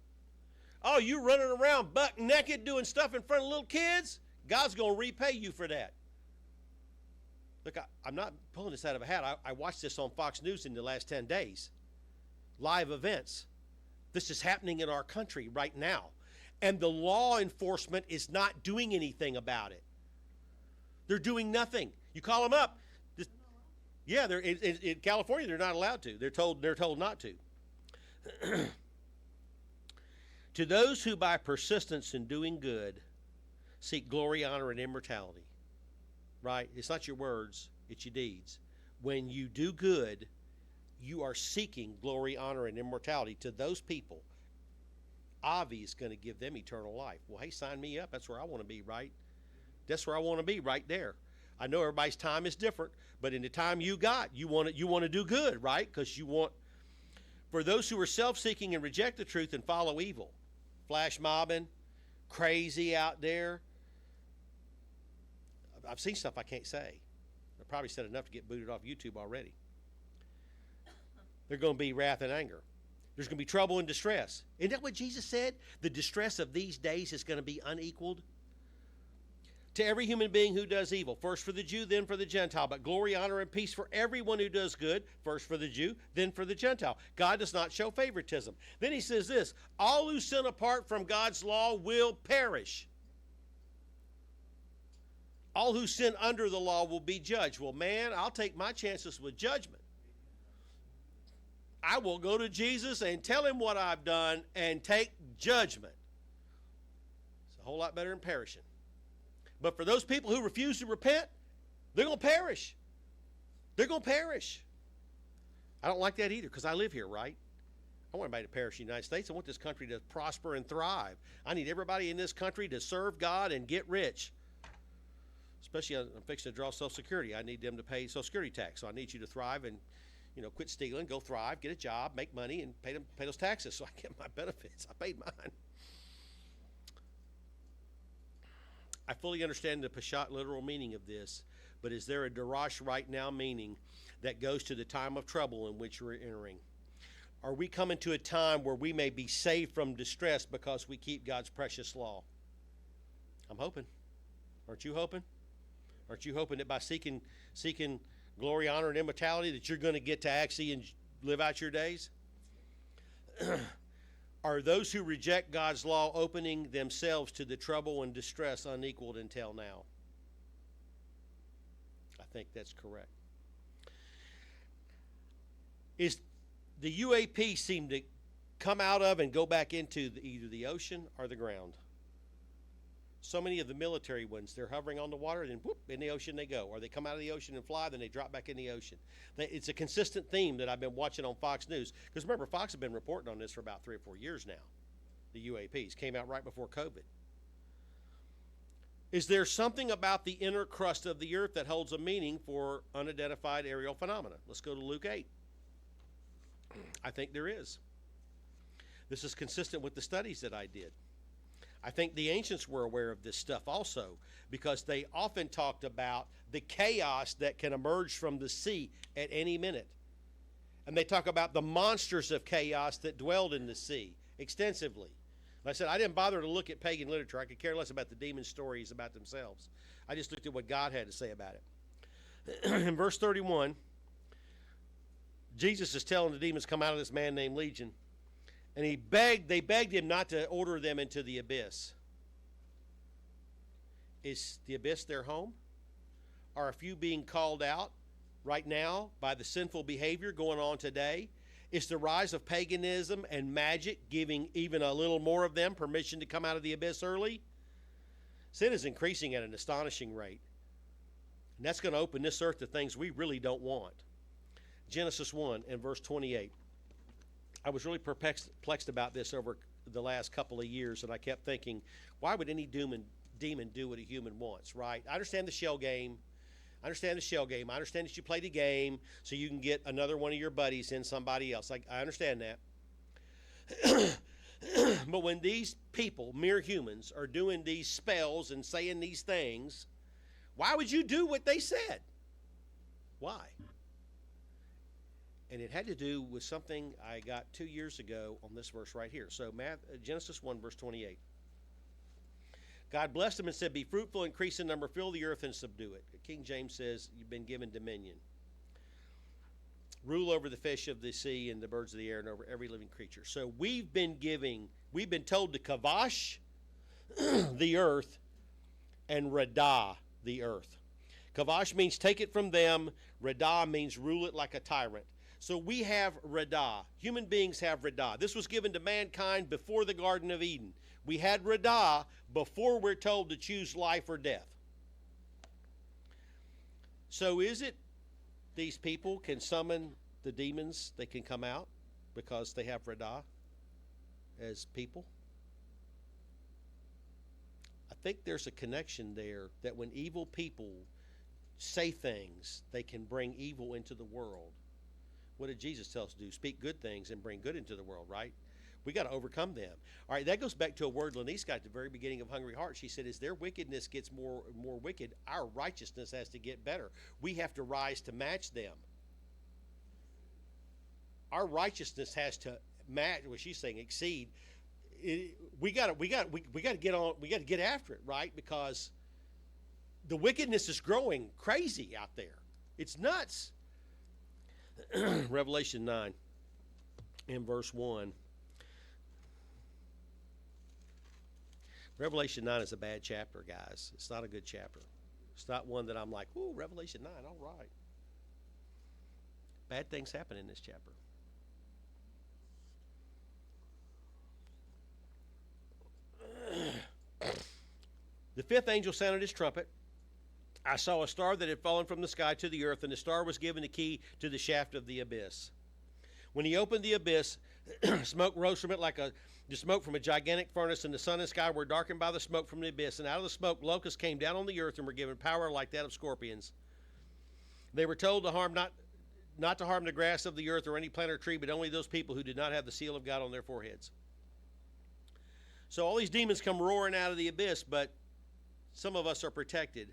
Oh, you running around buck naked doing stuff in front of little kids? God's going to repay you for that. Look, I'm not pulling this out of a hat. I watched this on Fox News in the last 10 days. Live events. This is happening in our country right now. And the law enforcement is not doing anything about it. They're doing nothing. You call them up. Yeah, in California, they're not allowed to. They're told not to. To those who by persistence in doing good seek glory, honor, and immortality. Right? It's not your words, it's your deeds. When you do good, you are seeking glory, honor, and immortality. To those people, Avi is going to give them eternal life. Well, hey, sign me up. That's where I want to be, right? That's where I want to be, right there. I know everybody's time is different, but in the time you got, you want to do good, right? Because you want. For those who are self-seeking and reject the truth and follow evil, flash mobbing, crazy out there. I've seen stuff I can't say. I probably said enough to get booted off YouTube already. There's going to be wrath and anger. There's going to be trouble and distress. Isn't that what Jesus said? The distress of these days is going to be unequaled. To every human being who does evil, first for the Jew, then for the Gentile. But glory, honor, and peace for everyone who does good, first for the Jew, then for the Gentile. God does not show favoritism. Then he says this, all who sin apart from God's law will perish. All who sin under the law will be judged. Well, man, I'll take my chances with judgment. I will go to Jesus and tell him what I've done and take judgment. It's a whole lot better than perishing. But for those people who refuse to repent, they're going to perish. They're going to perish. I don't like that either because I live here, right? I want everybody to perish in the United States. I want this country to prosper and thrive. I need everybody in this country to serve God and get rich. Especially I'm fixing to draw Social Security. I need them to pay Social Security tax. So I need you to thrive and quit stealing, go thrive, get a job, make money, and pay those taxes so I get my benefits. I paid mine. I fully understand the Peshat literal meaning of this, but is there a Darash right now meaning that goes to the time of trouble in which we're entering? Are we coming to a time where we may be saved from distress because we keep God's precious law? I'm hoping. Aren't you hoping? Aren't you hoping that by seeking glory, honor, and immortality that you're going to get to actually live out your days? Are those who reject God's law opening themselves to the trouble and distress unequaled until now? I think that's correct. Is the UAP seem to come out of and go back into either the ocean or the ground? So many of the military ones, they're hovering on the water, then whoop, in the ocean they go. Or they come out of the ocean and fly, then they drop back in the ocean. It's a consistent theme that I've been watching on Fox News. Because remember, Fox has been reporting on this for about 3 or 4 years now. The UAPs came out right before COVID. Is there something about the inner crust of the earth that holds a meaning for unidentified aerial phenomena? Let's go to Luke 8. I think there is. This is consistent with the studies that I did. I think the ancients were aware of this stuff also because they often talked about the chaos that can emerge from the sea at any minute. And they talk about the monsters of chaos that dwelled in the sea extensively. Like I said, I didn't bother to look at pagan literature. I could care less about the demon stories about themselves. I just looked at what God had to say about it. In verse 31, Jesus is telling the demons, come out of this man named Legion. And they begged him not to order them into the abyss. Is the abyss their home? Are a few being called out right now by the sinful behavior going on today? Is the rise of paganism and magic giving even a little more of them permission to come out of the abyss early? Sin is increasing at an astonishing rate. And that's going to open this earth to things we really don't want. Genesis 1 and verse 28. I was really perplexed about this over the last couple of years, and I kept thinking, why would any demon do what a human wants, right? I understand the shell game. I understand that you play the game so you can get another one of your buddies in somebody else. I understand that. But when these people, mere humans, are doing these spells and saying these things, why would you do what they said? Why? And it had to do with something I got 2 years ago on this verse right here. So Genesis 1, verse 28. God blessed them and said, be fruitful, increase in number, fill the earth and subdue it. King James says, you've been given dominion. rule over the fish of the sea and the birds of the air and over every living creature. So we've been told to kavash the earth and radah the earth. Kavash means take it from them. Radah means rule it like a tyrant. So we have radah. Human beings have radah. This was given to mankind before the Garden of Eden. We had radah before we're told to choose life or death. So is it these people can summon the demons, they can come out because they have radah as people? I think there's a connection there that when evil people say things, they can bring evil into the world. What did Jesus tell us to do? Speak good things and bring good into the world, right? We got to overcome them. All right, that goes back to a word Lenise got at the very beginning of Hungry Heart. She said, as their wickedness gets more wicked, our righteousness has to get better. We have to rise to match them. Our righteousness has to match what she's saying, exceed. We got to get on. We got to get after it, right? Because the wickedness is growing crazy out there. It's nuts. Revelation 9 in verse 1. Revelation 9 is a bad chapter, guys. It's not a good chapter. It's not one that I'm like, ooh, Revelation 9, all right. Bad things happen in this chapter. The fifth angel sounded his trumpet. I saw a star that had fallen from the sky to the earth, and the star was given the key to the shaft of the abyss. When he opened the abyss, smoke rose from it like the smoke from a gigantic furnace, and the sun and sky were darkened by the smoke from the abyss. And out of the smoke, locusts came down on the earth and were given power like that of scorpions. They were told not to harm the grass of the earth or any plant or tree, but only those people who did not have the seal of God on their foreheads. So all these demons come roaring out of the abyss, but some of us are protected.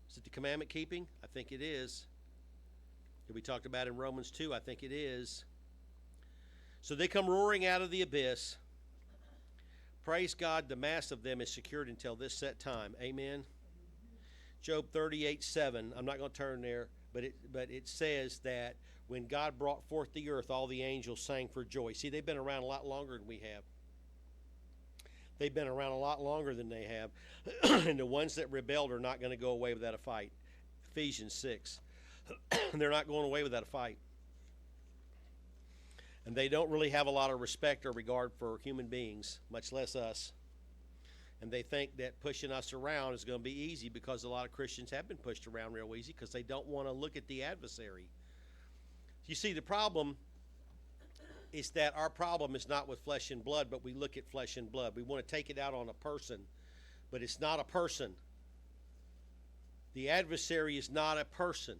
Is it the commandment keeping? I think it is. We talked about in Romans 2, I think it is. So they come roaring out of the abyss. Praise God, the mass of them is secured until this set time. Amen. Job 38:7. I'm not going to turn there, but it says that when God brought forth the earth, all the angels sang for joy. See, they've been around a lot longer than we have. They've been around a lot longer than they have. And the ones that rebelled are not going to go away without a fight. Ephesians 6. They're not going away without a fight. And they don't really have a lot of respect or regard for human beings, much less us. And they think that pushing us around is going to be easy, because a lot of Christians have been pushed around real easy because they don't want to look at the adversary. You see, the problem is that our problem is not with flesh and blood, but we look at flesh and blood. We want to take it out on a person, but it's not a person. The adversary is not a person.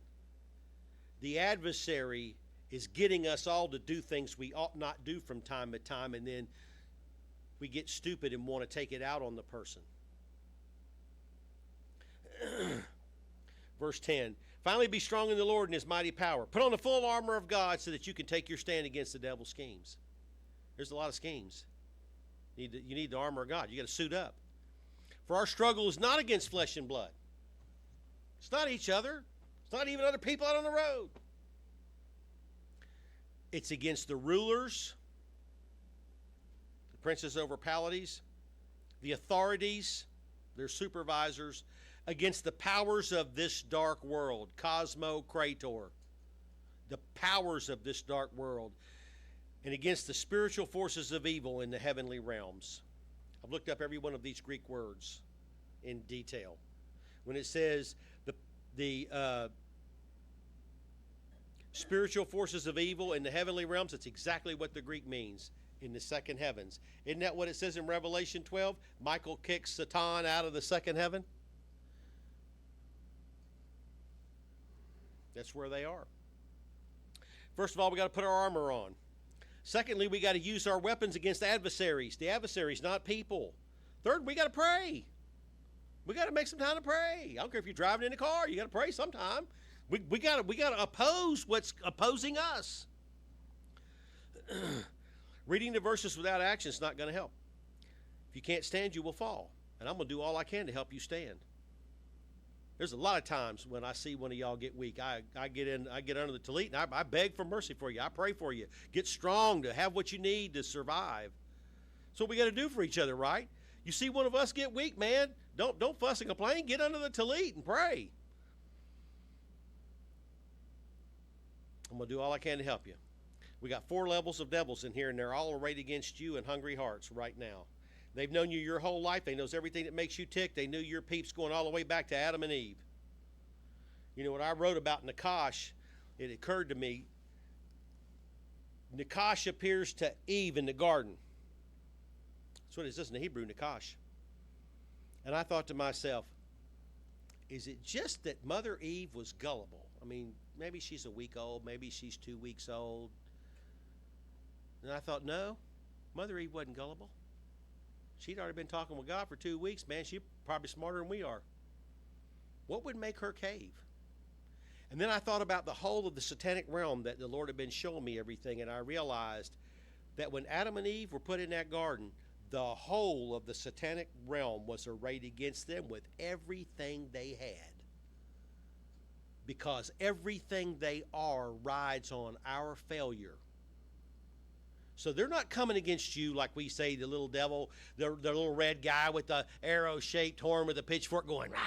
The adversary is getting us all to do things we ought not do from time to time, and then we get stupid and want to take it out on the person. Verse 10. Finally, be strong in the Lord and his mighty power. Put on the full armor of God so that you can take your stand against the devil's schemes. There's a lot of schemes. You need the armor of God. You got to suit up. For our struggle is not against flesh and blood. It's not each other. It's not even other people out on the road. It's against the rulers, the princes over polities, the authorities, their supervisors, against the powers of this dark world, Cosmo Krator, the powers of this dark world, and against the spiritual forces of evil in the heavenly realms. I've looked up every one of these Greek words in detail. When it says the spiritual forces of evil in the heavenly realms, it's exactly what the Greek means, in the second heavens. Isn't that what it says in Revelation 12? Michael kicks Satan out of the second heaven. That's where they are. First of all, we got to put our armor on. Secondly, we got to use our weapons against adversaries. The adversaries, not people. Third, we got to pray. We got to make some time to pray. I don't care if you're driving in a car, you got to pray sometime. We got to oppose what's opposing us. Reading the verses without action is not going to help. If you can't stand, you will fall. And I'm going to do all I can to help you stand. There's a lot of times when I see one of y'all get weak, I get under the tallit, and I beg for mercy for you. I pray for you. Get strong to have what you need to survive. That's what we got to do for each other, right? You see one of us get weak, man, don't fuss and complain. Get under the tallit and pray. I'm going to do all I can to help you. We got 4 levels of devils in here, and they're all arrayed against you and hungry hearts right now. They've known you your whole life. They knows everything that makes you tick. They knew your peeps going all the way back to Adam and Eve. You know, when I wrote about Nakash, it occurred to me, Nakash appears to Eve in the garden. That's what it says in the Hebrew, Nakash. And I thought to myself, is it just that Mother Eve was gullible? I mean, maybe she's a week old, maybe she's 2 weeks old. And I thought, no, Mother Eve wasn't gullible. She'd already been talking with God for 2 weeks, man. She's probably smarter than we are. What would make her cave? And then I thought about the whole of the satanic realm that the Lord had been showing me everything, and I realized that when Adam and Eve were put in that garden, the whole of the satanic realm was arrayed against them with everything they had. Because everything they are rides on our failure. So they're not coming against you like we say, the little devil, the little red guy with the arrow-shaped horn with a pitchfork going, rah!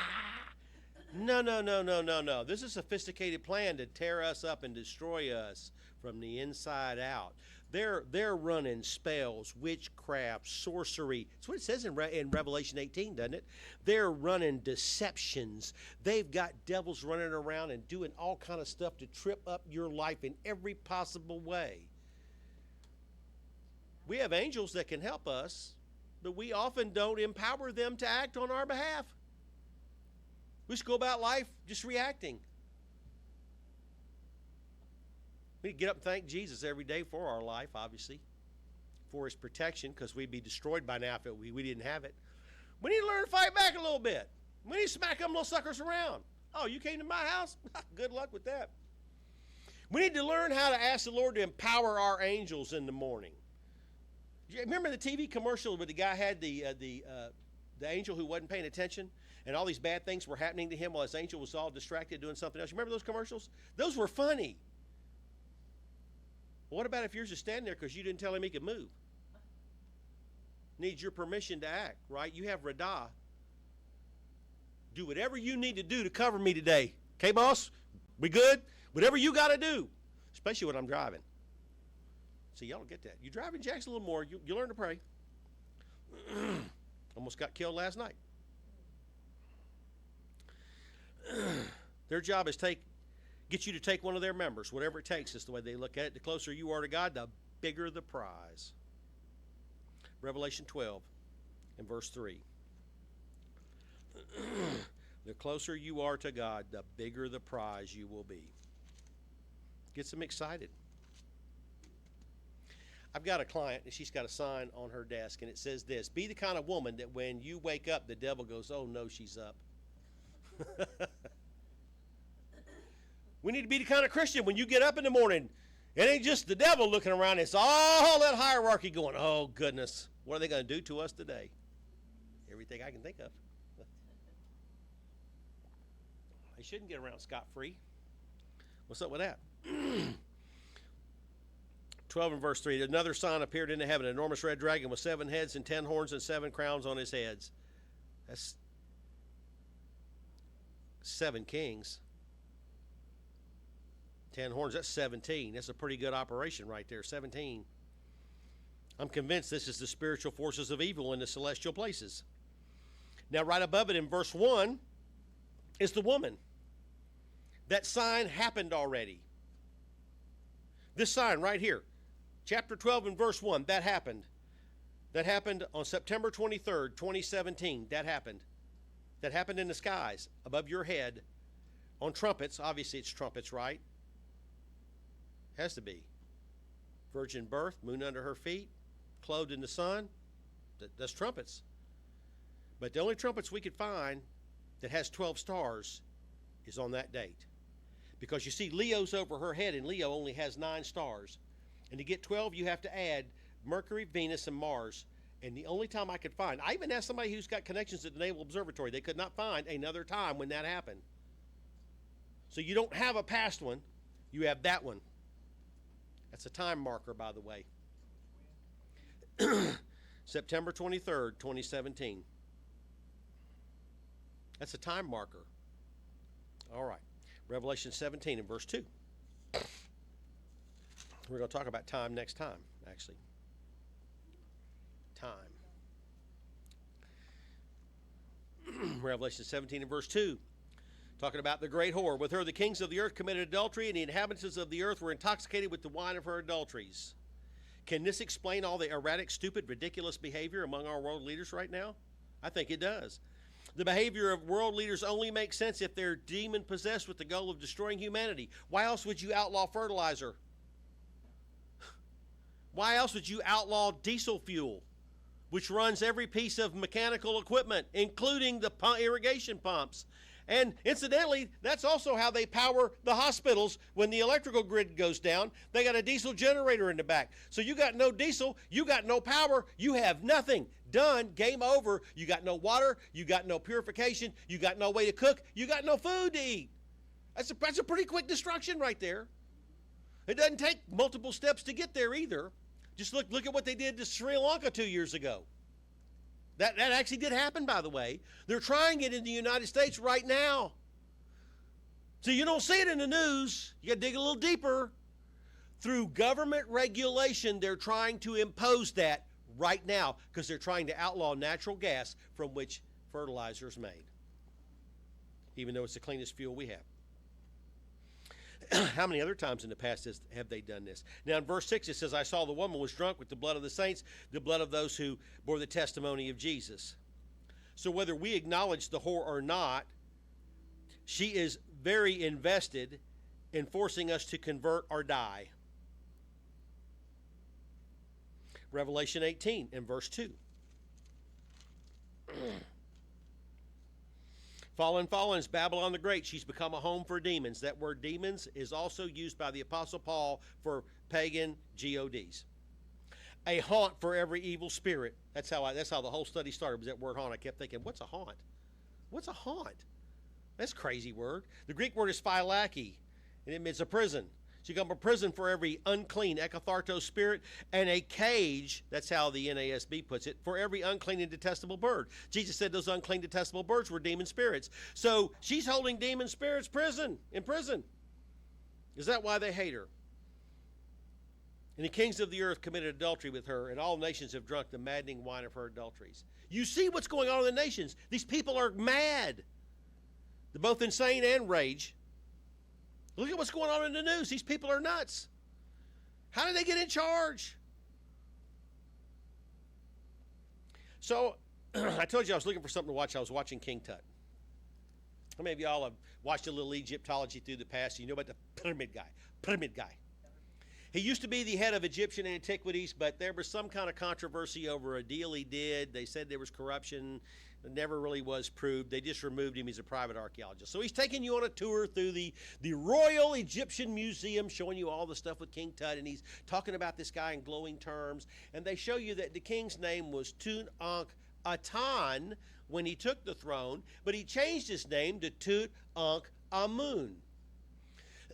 No. This is a sophisticated plan to tear us up and destroy us from the inside out. They're running spells, witchcraft, sorcery. That's what it says in Revelation 18, doesn't it? They're running deceptions. They've got devils running around and doing all kind of stuff to trip up your life in every possible way. We have angels that can help us, but we often don't empower them to act on our behalf. We just go about life just reacting. We need to get up and thank Jesus every day for our life, obviously, for his protection, because we'd be destroyed by now if we didn't have it. We need to learn to fight back a little bit. We need to smack them little suckers around. Oh, you came to my house? Good luck with that. We need to learn how to ask the Lord to empower our angels in the morning. Remember the TV commercial where the guy had the angel who wasn't paying attention, and all these bad things were happening to him while his angel was all distracted doing something else? You remember those commercials? Those were funny. Well, what about if yours is standing there because you didn't tell him he could move? Needs your permission to act, right? You have Radah. Do whatever you need to do to cover me today. Okay, boss? We good? Whatever you got to do, especially when I'm driving. See, y'all don't get that. You drive in Jackson a little more, you learn to pray. Almost got killed last night. Their job is get you to take one of their members. Whatever it takes is the way they look at it. The closer you are to God, the bigger the prize. Revelation 12 and verse 3. The closer you are to God, the bigger the prize you will be. Gets them excited. I've got a client, and she's got a sign on her desk, and it says this: be the kind of woman that when you wake up, the devil goes, oh no, she's up. We need to be the kind of Christian, when you get up in the morning, it ain't just the devil looking around, it's all that hierarchy going, oh goodness, what are they going to do to us today? Everything I can think of. They shouldn't get around scot-free. What's up with that? 12 and verse 3, another sign appeared in the heaven, an enormous red dragon with 7 heads and 10 horns and 7 crowns on his heads. That's 7 kings. 10 horns, that's 17. That's a pretty good operation right there, 17. I'm convinced this is the spiritual forces of evil in the celestial places. Now, right above it in verse 1 is the woman. That sign happened already. This sign right here, chapter 12 and verse 1, that happened. That happened on September 23rd, 2017. That happened. That happened in the skies above your head on trumpets. Obviously, it's trumpets, right? Has to be. Virgin birth, moon under her feet, clothed in the sun. That's trumpets. But the only trumpets we could find that has 12 stars is on that date. Because you see, Leo's over her head, and Leo only has 9 stars. And to get 12, you have to add Mercury, Venus, and Mars. And the only time I could find, I even asked somebody who's got connections at the Naval Observatory, they could not find another time when that happened. So you don't have a past one, you have that one. That's a time marker, by the way. September 23rd, 2017. That's a time marker. All right. Revelation 17 and verse 2. We're going to talk about time next time, actually. Time. Revelation 17 and verse 2. Talking about the great whore. With her the kings of the earth committed adultery, and the inhabitants of the earth were intoxicated with the wine of her adulteries. Can this explain all the erratic, stupid, ridiculous behavior among our world leaders right now? I think it does. The behavior of world leaders only makes sense if they're demon-possessed with the goal of destroying humanity. Why else would you outlaw fertilizer? Why else would you outlaw diesel fuel, which runs every piece of mechanical equipment, including the irrigation pumps? And incidentally, that's also how they power the hospitals when the electrical grid goes down. They got a diesel generator in the back. So you got no diesel, you got no power, you have nothing. Done, game over. You got no water, you got no purification, you got no way to cook, you got no food to eat. That's a pretty quick destruction right there. It doesn't take multiple steps to get there either. Just look at what they did to Sri Lanka 2 years ago. That actually did happen, by the way. They're trying it in the United States right now. So you don't see it in the news. You got to dig a little deeper. Through government regulation, they're trying to impose that right now because they're trying to outlaw natural gas from which fertilizer is made, even though it's the cleanest fuel we have. How many other times in the past have they done this? Now in verse 6 it says, I saw the woman was drunk with the blood of the saints, the blood of those who bore the testimony of Jesus. So whether we acknowledge the whore or not, she is very invested in forcing us to convert or die. Revelation 18 and verse 2. Fallen is Babylon the Great. She's become a home for demons. That word demons is also used by the Apostle Paul for pagan gods. A haunt for every evil spirit. That's how the whole study started, was that word haunt. I kept thinking, what's a haunt? What's a haunt? That's a crazy word. The Greek word is phylaki, and it means a prison. So you come a prison for every unclean ekathartos spirit, and a cage, that's how the NASB puts it, for every unclean and detestable bird. Jesus said those unclean detestable birds were demon spirits. So she's holding demon spirits in prison. Is that why they hate her? And the kings of the earth committed adultery with her, and all nations have drunk the maddening wine of her adulteries. You see what's going on in the nations. These people are mad. They're both insane and rage. Look at what's going on in the news. These people are nuts. How did they get in charge? So, I told you I was looking for something to watch. I was watching King Tut. How many of y'all have watched a little Egyptology through the past? You know about the pyramid guy. He used to be the head of Egyptian antiquities, but there was some kind of controversy over a deal he did. They said there was corruption. It never really was proved. They just removed him. He's a private archaeologist. So he's taking you on a tour through the Royal Egyptian Museum, showing you all the stuff with King Tut, and he's talking about this guy in glowing terms. And they show you that the king's name was Tutankhamun when he took the throne, but he changed his name to Tutankhamun.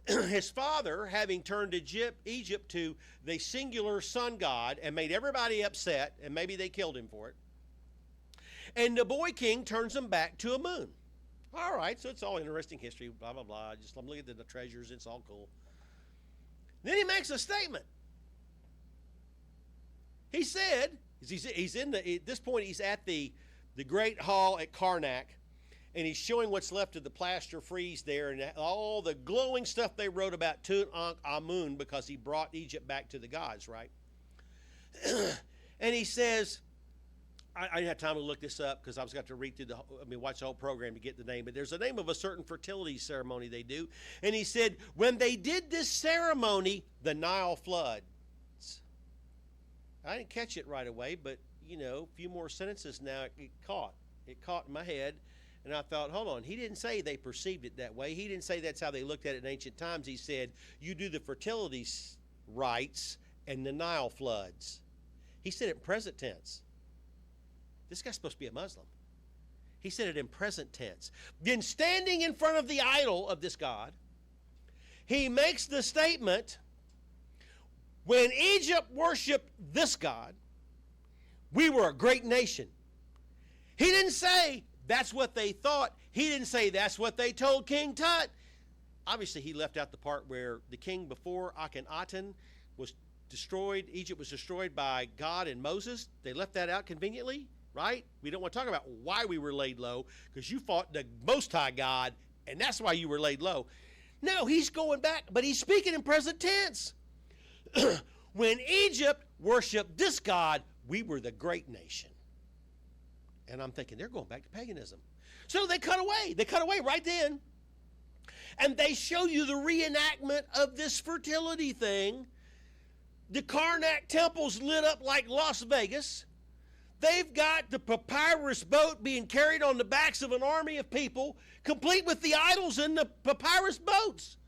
His father, having turned Egypt to the singular sun god and made everybody upset, and maybe they killed him for it, and the boy king turns him back to Amun. All right, so it's all interesting history, blah, blah, blah. Just I'm looking at the treasures. It's all cool. Then he makes a statement. He said, at this point, he's at the Great Hall at Karnak, and he's showing what's left of the plaster frieze there and all the glowing stuff they wrote about Tutankhamun because he brought Egypt back to the gods, right? And he says, I didn't have time to look this up because I was got to read through watch the whole program to get the name. But there's a name of a certain fertility ceremony they do. And he said, when they did this ceremony, the Nile floods. I didn't catch it right away, but, a few more sentences now, it caught in my head. And I thought, hold on, he didn't say they perceived it that way. He didn't say that's how they looked at it in ancient times. He said, you do the fertility rites and the Nile floods. He said it in present tense. This guy's supposed to be a Muslim. He said it in present tense. Then standing in front of the idol of this god, he makes the statement, when Egypt worshiped this god, we were a great nation. He didn't say that's what they thought. He didn't say that's what they told King Tut. Obviously, he left out the part where the king before Akhenaten was destroyed. Egypt was destroyed by God and Moses. They left that out conveniently, right? We don't want to talk about why we were laid low, because you fought the Most High God, and that's why you were laid low. No, he's going back, but he's speaking in present tense. When Egypt worshiped this God, we were the great nation. And I'm thinking, they're going back to paganism. So they cut away. They cut away right then. And they show you the reenactment of this fertility thing. The Karnak temple's lit up like Las Vegas. They've got the papyrus boat being carried on the backs of an army of people, complete with the idols in the papyrus boats.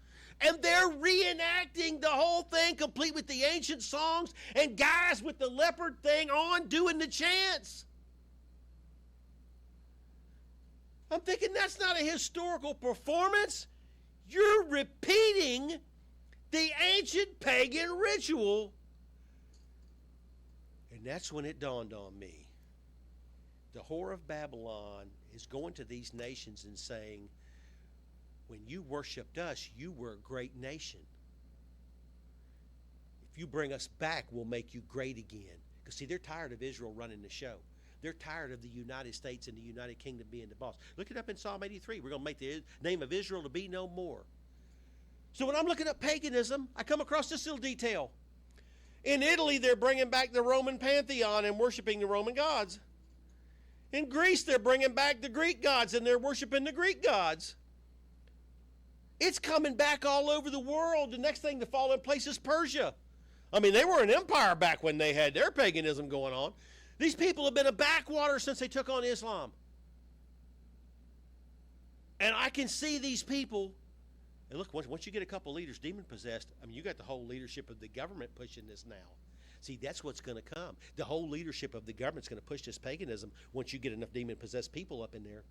And they're reenacting the whole thing, complete with the ancient songs and guys with the leopard thing on doing the chants. I'm thinking, that's not a historical performance. You're repeating the ancient pagan ritual. And that's when it dawned on me. The whore of Babylon is going to these nations and saying, when you worshiped us, you were a great nation. If you bring us back, we'll make you great again. Because, see, they're tired of Israel running the show. They're tired of the United States and the United Kingdom being the boss. Look it up in Psalm 83. We're going to make the name of Israel to be no more. So when I'm looking at paganism, I come across this little detail. In Italy, they're bringing back the Roman pantheon and worshiping the Roman gods. In Greece, they're bringing back the Greek gods and they're worshiping the Greek gods. It's coming back all over the world. The next thing to fall in place is Persia. I mean, they were an empire back when they had their paganism going on. These people have been a backwater since they took on Islam. And I can see these people, and look, once you get a couple leaders demon-possessed, I mean, you got the whole leadership of the government pushing this now. See, that's what's going to come. The whole leadership of the government's going to push this paganism once you get enough demon-possessed people up in there.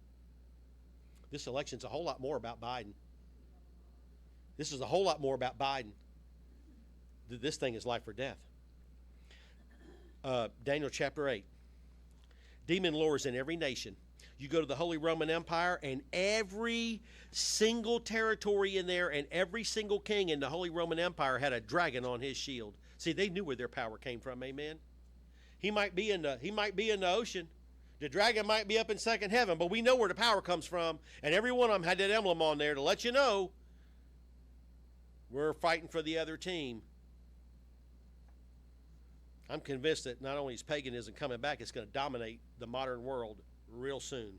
This election's a whole lot more about Biden. This is a whole lot more about Biden. This thing is life or death. Daniel chapter 8. Demon lords in every nation. You go to the Holy Roman Empire, and every single territory in there and every single king in the Holy Roman Empire had a dragon on his shield. See, they knew where their power came from, amen? He might be in the ocean. The dragon might be up in second heaven, but we know where the power comes from, and every one of them had that emblem on there to let you know we're fighting for the other team. I'm convinced that not only is paganism coming back, it's going to dominate the modern world real soon.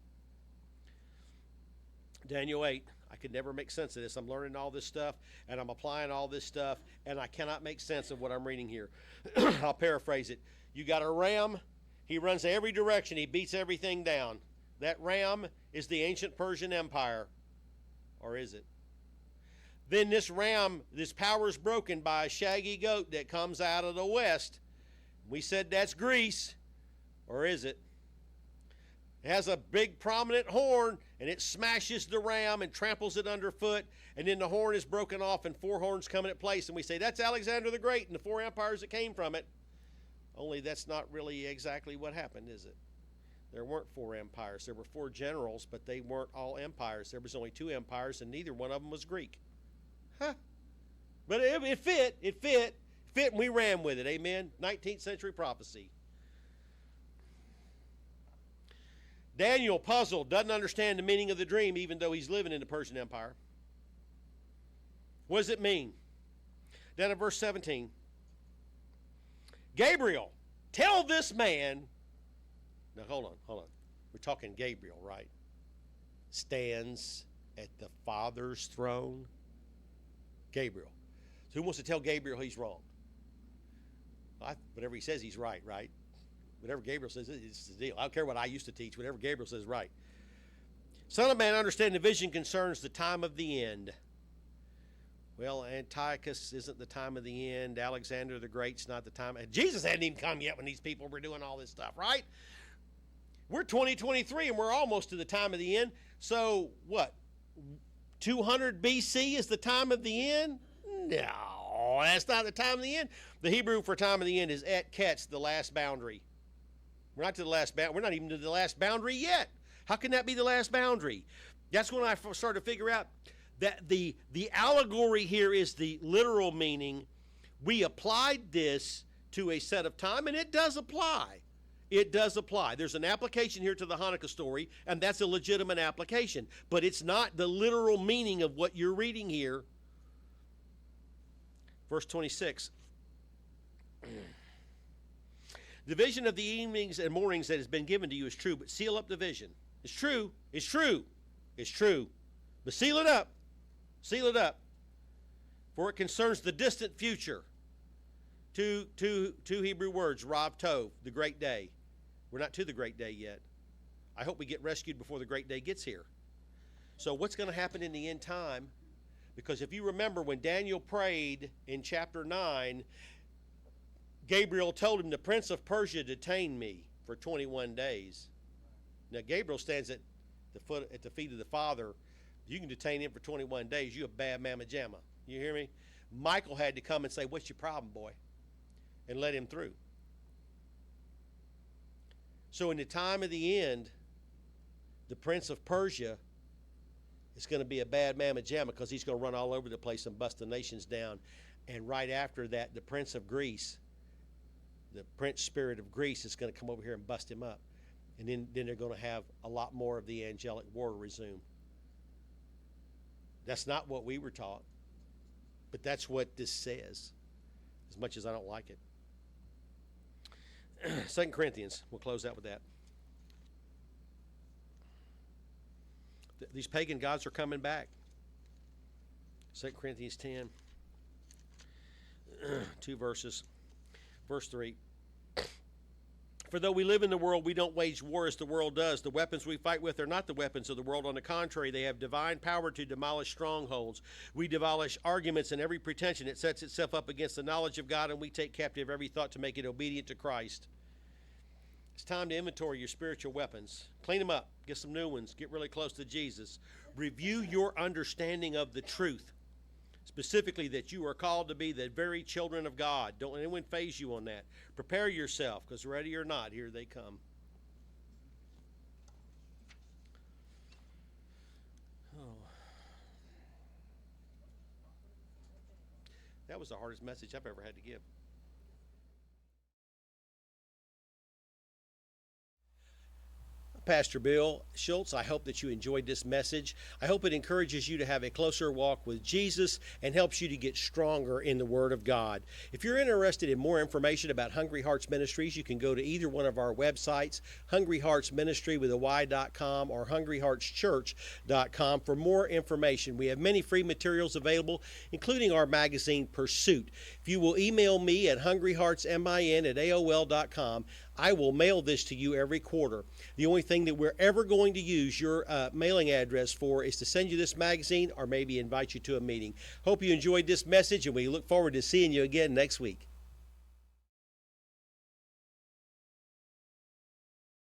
Daniel 8, I could never make sense of this. I'm learning all this stuff, and I'm applying all this stuff, and I cannot make sense of what I'm reading here. I'll paraphrase it. You got a ram. He runs every direction. He beats everything down. That ram is the ancient Persian Empire. Or is it? Then this ram, this power is broken by a shaggy goat that comes out of the west. We said that's Greece, or is it? It has a big prominent horn, and it smashes the ram and tramples it underfoot, and then the horn is broken off and four horns come into place, and we say that's Alexander the Great and the four empires that came from it. Only that's not really exactly what happened, is it? There weren't four empires. There were four generals, but they weren't all empires. There was only two empires, and neither one of them was Greek. Huh? But it fit, and we ran with it, amen? 19th century prophecy. Daniel, puzzled, doesn't understand the meaning of the dream, even though he's living in the Persian Empire. What does it mean? Down in verse 17. Gabriel, tell this man. Now, hold on. We're talking Gabriel, right? Stands at the Father's throne. Gabriel. So who wants to tell Gabriel he's wrong? Whatever he says, he's right? Whatever Gabriel says, it's the deal. I don't care what I used to teach. Whatever Gabriel says, right. Son of man, understand the vision concerns the time of the end. Well, Antiochus isn't the time of the end. Alexander the Great's not the time. Jesus hadn't even come yet when these people were doing all this stuff, right? We're 2023 and we're almost to the time of the end. So what? 200 BC is the time of the end? No, that's not the time of the end. The Hebrew for time of the end is et ketz, the last boundary. We're not to the last boundary. We're not even to the last boundary yet. How can that be the last boundary? That's when I started to figure out that the allegory here is the literal meaning. We applied this to a set of time, and it does apply. It does apply. There's an application here to the Hanukkah story, and that's a legitimate application. But it's not the literal meaning of what you're reading here. Verse 26. The vision of the evenings and mornings that has been given to you is true, but seal up the vision. It's true. It's true. It's true. But seal it up. Seal it up. For it concerns the distant future. Two Hebrew words, Rav Tov, the great day. We're not to the great day yet. I hope we get rescued before the great day gets here. So what's going to happen in the end time? Because if you remember when Daniel prayed in chapter 9, Gabriel told him, the prince of Persia detained me for 21 days. Now Gabriel stands at the feet of the Father. You can detain him for 21 days. You a bad mamma jamma. You hear me? Michael had to come and say, what's your problem, boy? And let him through. So in the time of the end, the prince of Persia is going to be a bad mamma jamma because he's going to run all over the place and bust the nations down. And right after that, the prince of Greece, the prince spirit of Greece, is going to come over here and bust him up. And then they're going to have a lot more of the angelic war resume. That's not what we were taught. But that's what this says, as much as I don't like it. 2 Corinthians, we'll close out with that. These pagan gods are coming back. 2 Corinthians 10, 2 verses. Verse 3. For though we live in the world, we don't wage war as the world does. The weapons we fight with are not the weapons of the world. On the contrary, they have divine power to demolish strongholds. We demolish arguments and every pretension that sets itself up against the knowledge of God, and we take captive every thought to make it obedient to Christ. It's time to inventory your spiritual weapons. Clean them up. Get some new ones. Get really close to Jesus. Review your understanding of the truth. Specifically, that you are called to be the very children of God. Don't let anyone faze you on that. Prepare yourself, because ready or not, here they come. Oh. That was the hardest message I've ever had to give. Pastor Bill Shults, I hope that you enjoyed this message. I hope it encourages you to have a closer walk with Jesus and helps you to get stronger in the Word of God. If you're interested in more information about Hungry Hearts Ministries, you can go to either one of our websites, hungryheartsministry.com or hungryheartschurch.com for more information. We have many free materials available, including our magazine, Pursuit. If you will email me at hungryheartsmin@aol.com, I will mail this to you every quarter. The only thing that we're ever going to use your mailing address for is to send you this magazine or maybe invite you to a meeting. Hope you enjoyed this message, and we look forward to seeing you again next week.